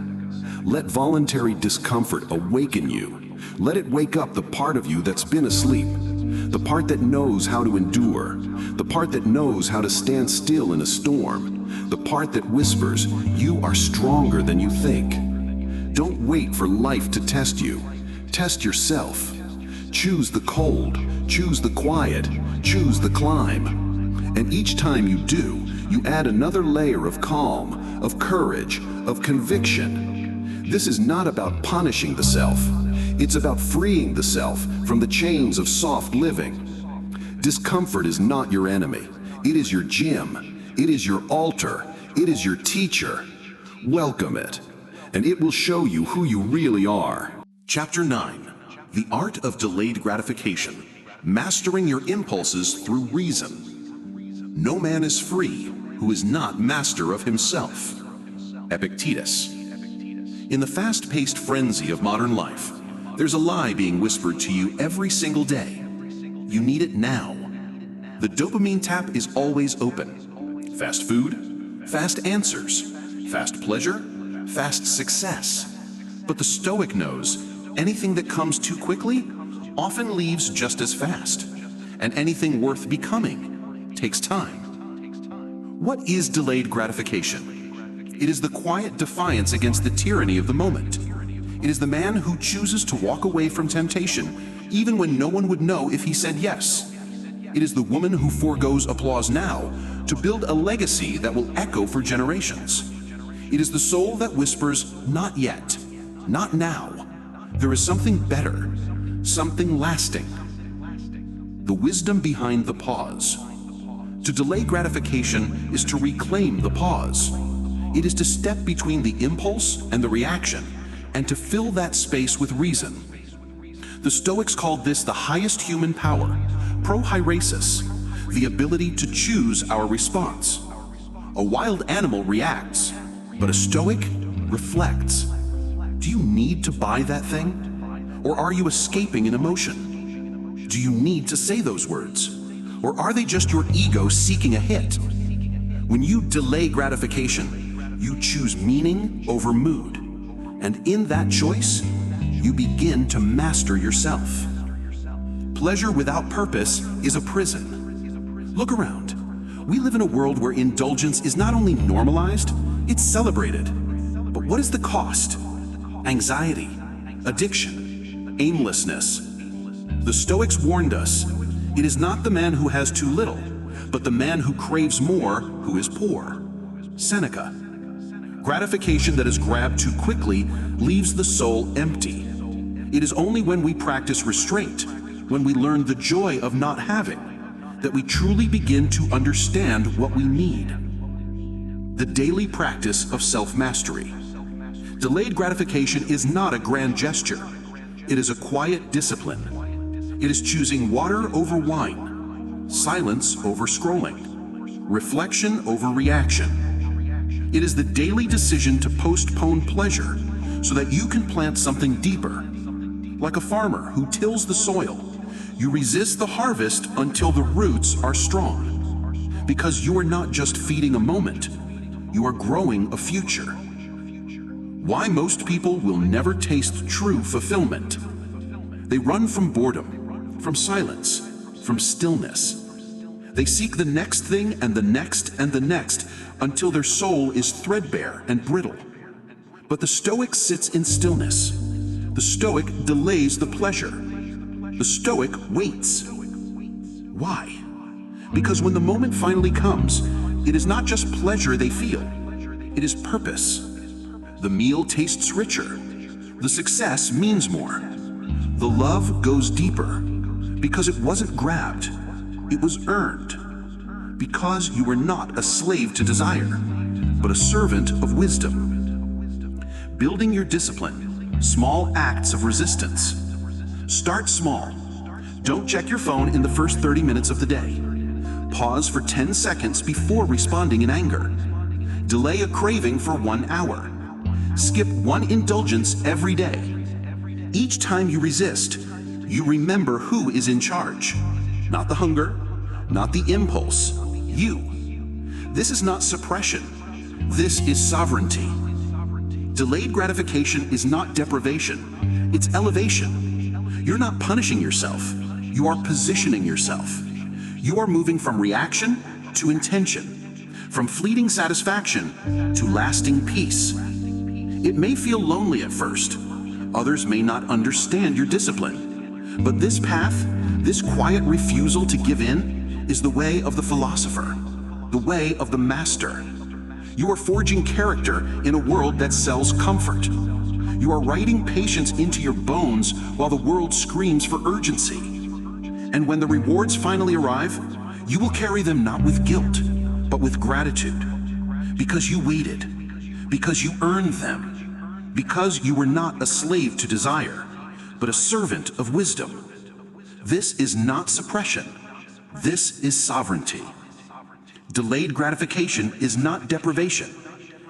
Let voluntary discomfort awaken you. Let it wake up the part of you that's been asleep, the part that knows how to endure, the part that knows how to stand still in a storm, the part that whispers, you are stronger than you think. Don't wait for life to test you. Test yourself. Choose the cold, choose the quiet, choose the climb. And each time you do, you add another layer of calm, of courage, of conviction. This is not about punishing the self. It's about freeing the self from the chains of soft living. Discomfort is not your enemy. It is your gym. It is your altar. It is your teacher. Welcome it, and it will show you who you really are. Chapter 9. The Art of Delayed Gratification. Mastering your impulses through reason. No man is free who is not master of himself. Epictetus. In the fast-paced frenzy of modern life, there's a lie being whispered to you every single day. You need it now. The dopamine tap is always open. Fast food, fast answers, fast pleasure, fast success. But the Stoic knows anything that comes too quickly often leaves just as fast. And anything worth becoming takes time. What is delayed gratification? It is the quiet defiance against the tyranny of the moment. It is the man who chooses to walk away from temptation, even when no one would know if he said yes. It is the woman who forgoes applause now to build a legacy that will echo for generations. It is the soul that whispers, not yet, not now. There is something better, something lasting. The wisdom behind the pause. To delay gratification is to reclaim the pause. It is to step between the impulse and the reaction, and to fill that space with reason. The Stoics called this the highest human power, prohairesis, the ability to choose our response. A wild animal reacts, but a Stoic reflects. Do you need to buy that thing? Or are you escaping an emotion? Do you need to say those words? Or are they just your ego seeking a hit? When you delay gratification, you choose meaning over mood. And in that choice, you begin to master yourself. Pleasure without purpose is a prison. Look around. We live in a world where indulgence is not only normalized, it's celebrated. But what is the cost? Anxiety, addiction, aimlessness. The Stoics warned us, it is not the man who has too little, but the man who craves more who is poor. Seneca. Gratification that is grabbed too quickly leaves the soul empty. It is only when we practice restraint, when we learn the joy of not having, that we truly begin to understand what we need. The daily practice of self-mastery. Delayed gratification is not a grand gesture. It is a quiet discipline. It is choosing water over wine, silence over scrolling, reflection over reaction. It is the daily decision to postpone pleasure so that you can plant something deeper. Like a farmer who tills the soil, you resist the harvest until the roots are strong. Because you are not just feeding a moment, you are growing a future. Why most people will never taste true fulfillment. They run from boredom, from silence, from stillness. They seek the next thing and the next and the next until their soul is threadbare and brittle. But the Stoic sits in stillness. The Stoic delays the pleasure. The Stoic waits. Why? Because when the moment finally comes, it is not just pleasure they feel, it is purpose. The meal tastes richer. The success means more. The love goes deeper because it wasn't grabbed, it was earned. Because you were not a slave to desire, but a servant of wisdom. Building your discipline, small acts of resistance. Start small. Don't check your phone in the first 30 minutes of the day. Pause for 10 seconds before responding in anger. Delay a craving for 1 hour. Skip one indulgence every day. Each time you resist, you remember who is in charge. Not the hunger, not the impulse, you. This is not suppression. This is sovereignty. Delayed gratification is not deprivation, it's elevation. You're not punishing yourself, you are positioning yourself. You are moving from reaction to intention, from fleeting satisfaction to lasting peace. It may feel lonely at first. Others may not understand your discipline. But this path, this quiet refusal to give in, is the way of the philosopher, the way of the master. You are forging character in a world that sells comfort. You are writing patience into your bones while the world screams for urgency. And when the rewards finally arrive, you will carry them not with guilt, but with gratitude. Because you waited, because you earned them, because you were not a slave to desire, but a servant of wisdom. This is not suppression. This is sovereignty. Delayed gratification is not deprivation.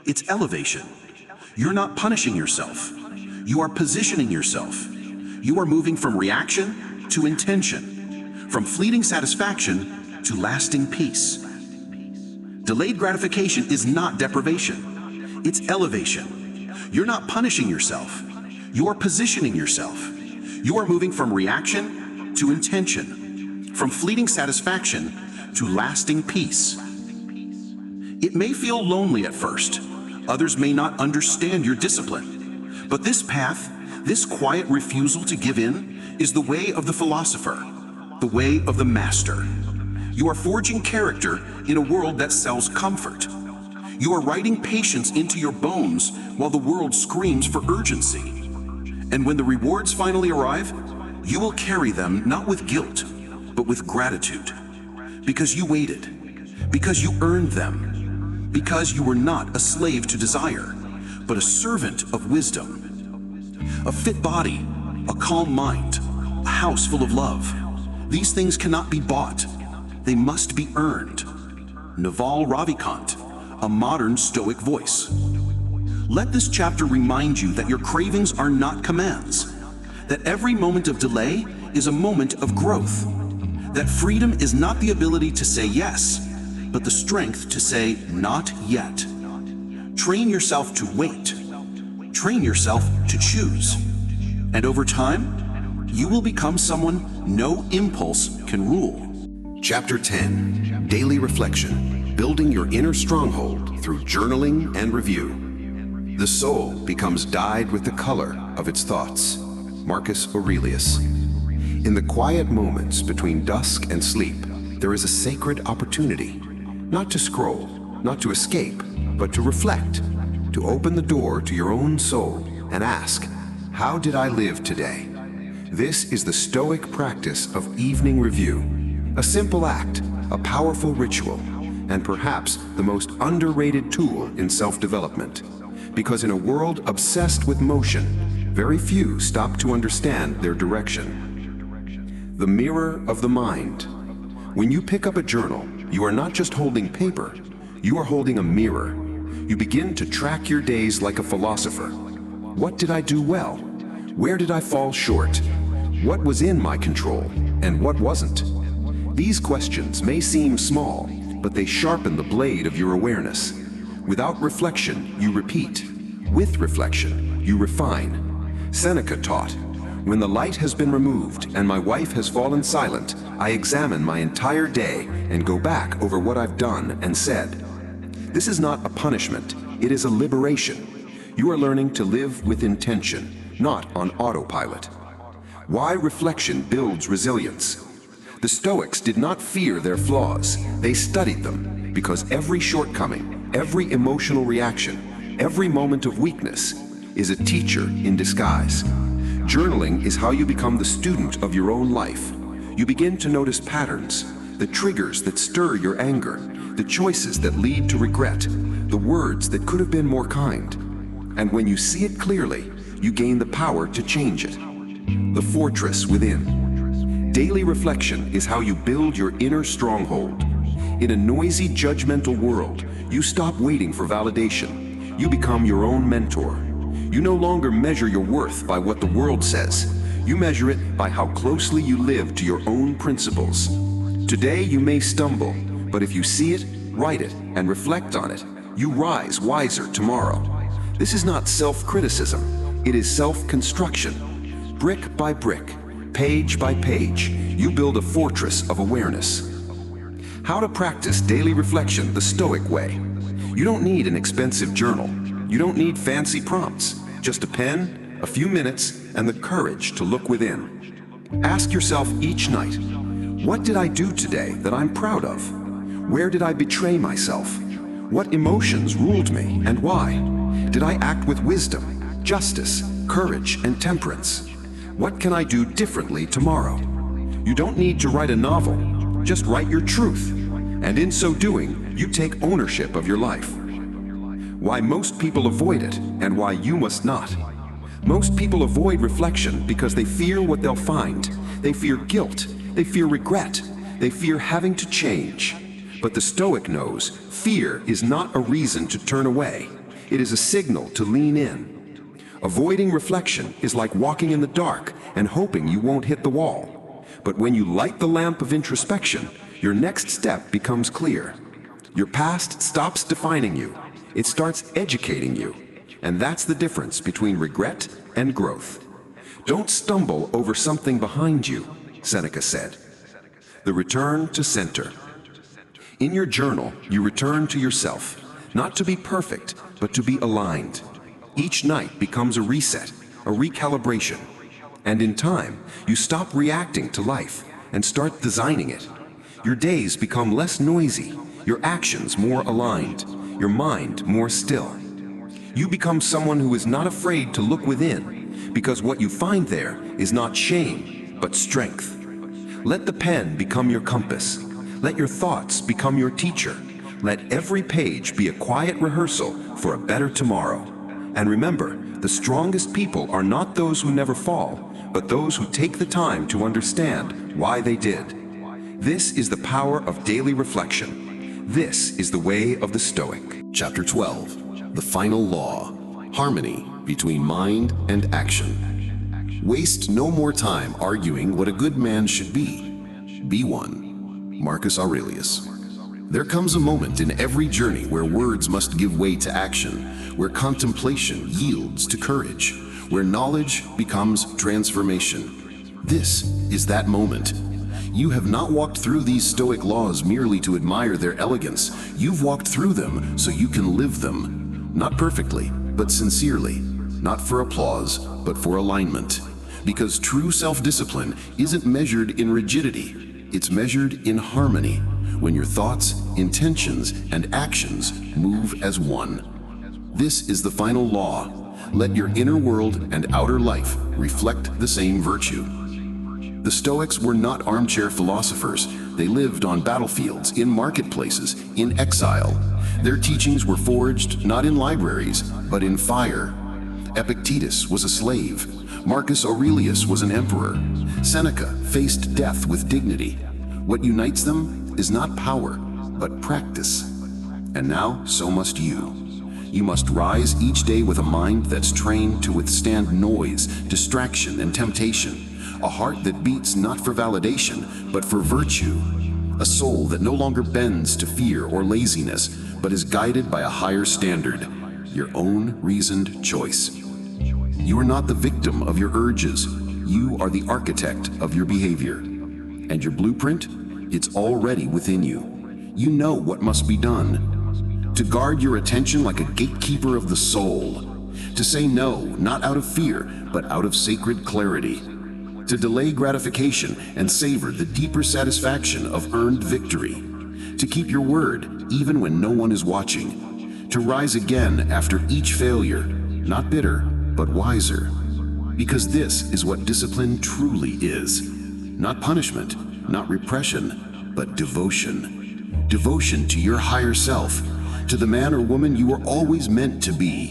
It's elevation. You're not punishing yourself. You are positioning yourself. You are moving from reaction to intention, from fleeting satisfaction to lasting peace. Delayed gratification is not deprivation. It's elevation. You're not punishing yourself. You are positioning yourself. You are moving from reaction to intention, from fleeting satisfaction to lasting peace. It may feel lonely at first. Others may not understand your discipline. But this path, this quiet refusal to give in, is the way of the philosopher, the way of the master. You are forging character in a world that sells comfort. You are writing patience into your bones while the world screams for urgency. And when the rewards finally arrive, you will carry them not with guilt, but with gratitude. Because you waited, because you earned them, because you were not a slave to desire, but a servant of wisdom. A fit body, a calm mind, a house full of love. These things cannot be bought. They must be earned. Naval Ravikant, a modern Stoic voice. Let this chapter remind you that your cravings are not commands, that every moment of delay is a moment of growth, that freedom is not the ability to say yes, but the strength to say not yet. Train yourself to wait. Train yourself to choose. And over time, you will become someone no impulse can rule. Chapter 10, Daily Reflection, Building Your Inner Stronghold Through Journaling and Review. The soul becomes dyed with the color of its thoughts. Marcus Aurelius. In the quiet moments between dusk and sleep, there is a sacred opportunity, not to scroll, not to escape, but to reflect, to open the door to your own soul and ask, how did I live today? This is the Stoic practice of evening review, a simple act, a powerful ritual, and perhaps the most underrated tool in self-development. Because in a world obsessed with motion, very few stop to understand their direction. The mirror of the mind. When you pick up a journal, you are not just holding paper, you are holding a mirror. You begin to track your days like a philosopher. What did I do well? Where did I fall short? What was in my control and what wasn't? These questions may seem small, but they sharpen the blade of your awareness. Without reflection, you repeat. With reflection, you refine. Seneca taught, when the light has been removed and my wife has fallen silent, I examine my entire day and go back over what I've done and said. This is not a punishment, it is a liberation. You are learning to live with intention, not on autopilot. Why reflection builds resilience. The Stoics did not fear their flaws, they studied them, because every shortcoming, every emotional reaction, every moment of weakness is a teacher in disguise. Journaling is how you become the student of your own life. You begin to notice patterns, the triggers that stir your anger, the choices that lead to regret, the words that could have been more kind. And when you see it clearly, you gain the power to change it. The fortress within. Daily reflection is how you build your inner stronghold. In a noisy, judgmental world, you stop waiting for validation. You become your own mentor. You no longer measure your worth by what the world says. You measure it by how closely you live to your own principles. Today you may stumble, but if you see it, write it, and reflect on it, you rise wiser tomorrow. This is not self-criticism, it is self-construction. Brick by brick, page by page, you build a fortress of awareness. How to practice daily reflection the Stoic way. You don't need an expensive journal. You don't need fancy prompts. Just a pen, a few minutes, and the courage to look within. Ask yourself each night, what did I do today that I'm proud of? Where did I betray myself? What emotions ruled me and why? Did I act with wisdom, justice, courage, and temperance? What can I do differently tomorrow? You don't need to write a novel, just write your truth. And in so doing, you take ownership of your life. Why most people avoid it, and why you must not. Most people avoid reflection because they fear what they'll find. They fear guilt, they fear regret, they fear having to change. But the Stoic knows, fear is not a reason to turn away. It is a signal to lean in. Avoiding reflection is like walking in the dark and hoping you won't hit the wall. But when you light the lamp of introspection, your next step becomes clear. Your past stops defining you. It starts educating you. And that's the difference between regret and growth. Don't stumble over something behind you, Seneca said. The return to center. In your journal, you return to yourself, not to be perfect, but to be aligned. Each night becomes a reset, a recalibration. And in time, you stop reacting to life and start designing it. Your days become less noisy, your actions more aligned, your mind more still. You become someone who is not afraid to look within, because what you find there is not shame, but strength. Let the pen become your compass. Let your thoughts become your teacher. Let every page be a quiet rehearsal for a better tomorrow. And remember, the strongest people are not those who never fall, but those who take the time to understand why they did. This is the power of daily reflection. This is the way of the Stoic. Chapter 12. The final law. Harmony between mind and action. Waste no more time arguing what a good man should be. Be one. Marcus Aurelius. There comes a moment in every journey where words must give way to action, where contemplation yields to courage, where knowledge becomes transformation. This is that moment. You have not walked through these Stoic laws merely to admire their elegance. You've walked through them so you can live them. Not perfectly, but sincerely. Not for applause, but for alignment. Because true self-discipline isn't measured in rigidity. It's measured in harmony, when your thoughts, intentions, and actions move as one. This is the final law. Let your inner world and outer life reflect the same virtue. The Stoics were not armchair philosophers. They lived on battlefields, in marketplaces, in exile. Their teachings were forged not in libraries, but in fire. Epictetus was a slave. Marcus Aurelius was an emperor. Seneca faced death with dignity. What unites them is not power, but practice. And now, so must you. You must rise each day with a mind that's trained to withstand noise, distraction, and temptation. A heart that beats not for validation, but for virtue. A soul that no longer bends to fear or laziness, but is guided by a higher standard, your own reasoned choice. You are not the victim of your urges. You are the architect of your behavior. And your blueprint? It's already within you. You know what must be done. To guard your attention like a gatekeeper of the soul. To say no, not out of fear, but out of sacred clarity. To delay gratification and savor the deeper satisfaction of earned victory. To keep your word, even when no one is watching. To rise again after each failure, not bitter, but wiser. Because this is what discipline truly is. Not punishment, not repression, but devotion. Devotion to your higher self, to the man or woman you were always meant to be.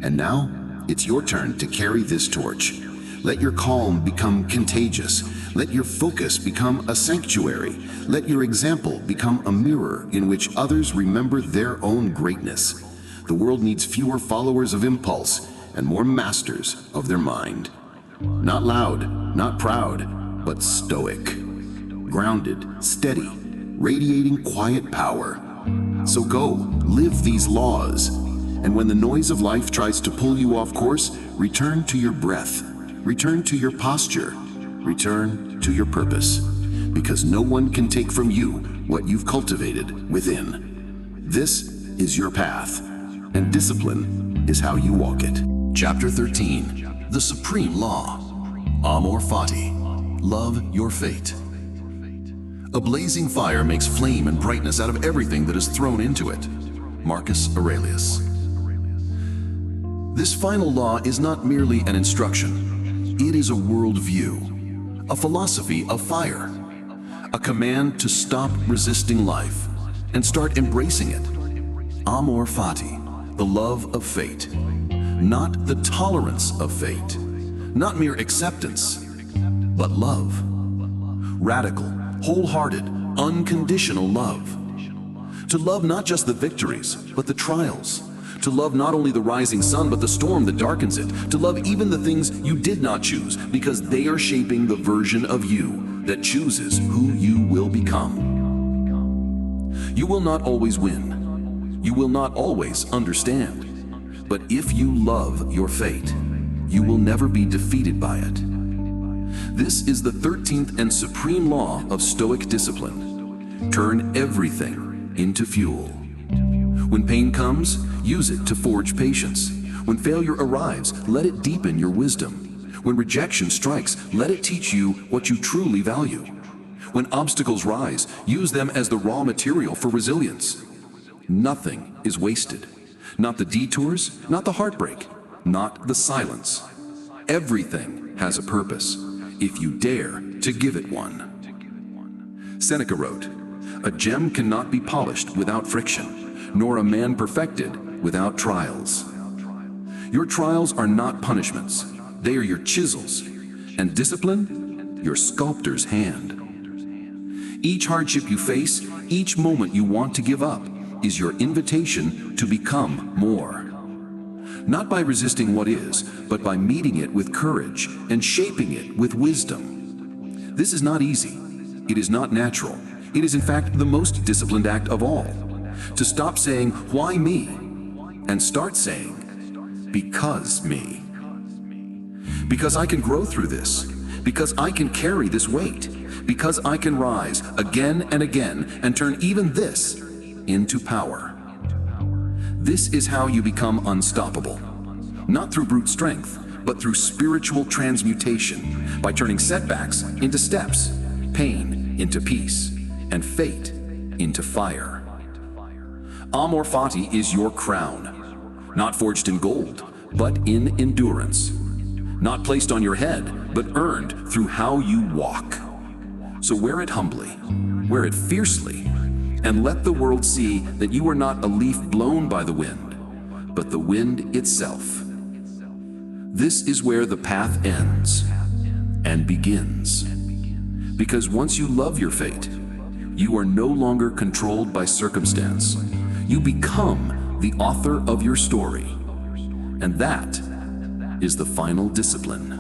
And now, it's your turn to carry this torch. Let your calm become contagious. Let your focus become a sanctuary. Let your example become a mirror in which others remember their own greatness. The world needs fewer followers of impulse and more masters of their mind. Not loud, not proud, but stoic. Grounded, steady, radiating quiet power. So go, live these laws. And when the noise of life tries to pull you off course, return to your breath. Return to your posture. Return to your purpose. Because no one can take from you what you've cultivated within. This is your path, and discipline is how you walk it. Chapter 13. The Supreme Law. Amor Fati. Love your fate. A blazing fire makes flame and brightness out of everything that is thrown into it. Marcus Aurelius. This final law is not merely an instruction. It is a worldview, a philosophy of fire, a command to stop resisting life and start embracing it. Amor Fati, the love of fate, not the tolerance of fate, not mere acceptance, but love. Radical, wholehearted, unconditional love. To love not just the victories, but the trials. To love not only the rising sun, but the storm that darkens it. To love even the things you did not choose, because they are shaping the version of you that chooses who you will become. You will not always win. You will not always understand. But if you love your fate, you will never be defeated by it. This is the 13th and supreme law of Stoic discipline. Turn everything into fuel. When pain comes, use it to forge patience. When failure arrives, let it deepen your wisdom. When rejection strikes, let it teach you what you truly value. When obstacles rise, use them as the raw material for resilience. Nothing is wasted. Not the detours, not the heartbreak, not the silence. Everything has a purpose, if you dare to give it one. Seneca wrote, A gem cannot be polished without friction, nor a man perfected without trials. Your trials are not punishments, they are your chisels, and discipline, your sculptor's hand. Each hardship you face, each moment you want to give up, is your invitation to become more. Not by resisting what is, but by meeting it with courage and shaping it with wisdom. This is not easy. It is not natural. It is in fact the most disciplined act of all. To stop saying, "Why me?" and start saying, "Because me." Because I can grow through this. Because I can carry this weight. Because I can rise again and again and turn even this into power. This is how you become unstoppable. Not through brute strength, but through spiritual transmutation, by turning setbacks into steps, pain into peace, and fate into fire. Amor fati is your crown, not forged in gold, but in endurance. Not placed on your head, but earned through how you walk. So wear it humbly, wear it fiercely, and let the world see that you are not a leaf blown by the wind, but the wind itself. This is where the path ends and begins. Because once you love your fate, you are no longer controlled by circumstance. You become the author of your story. And that is the final discipline.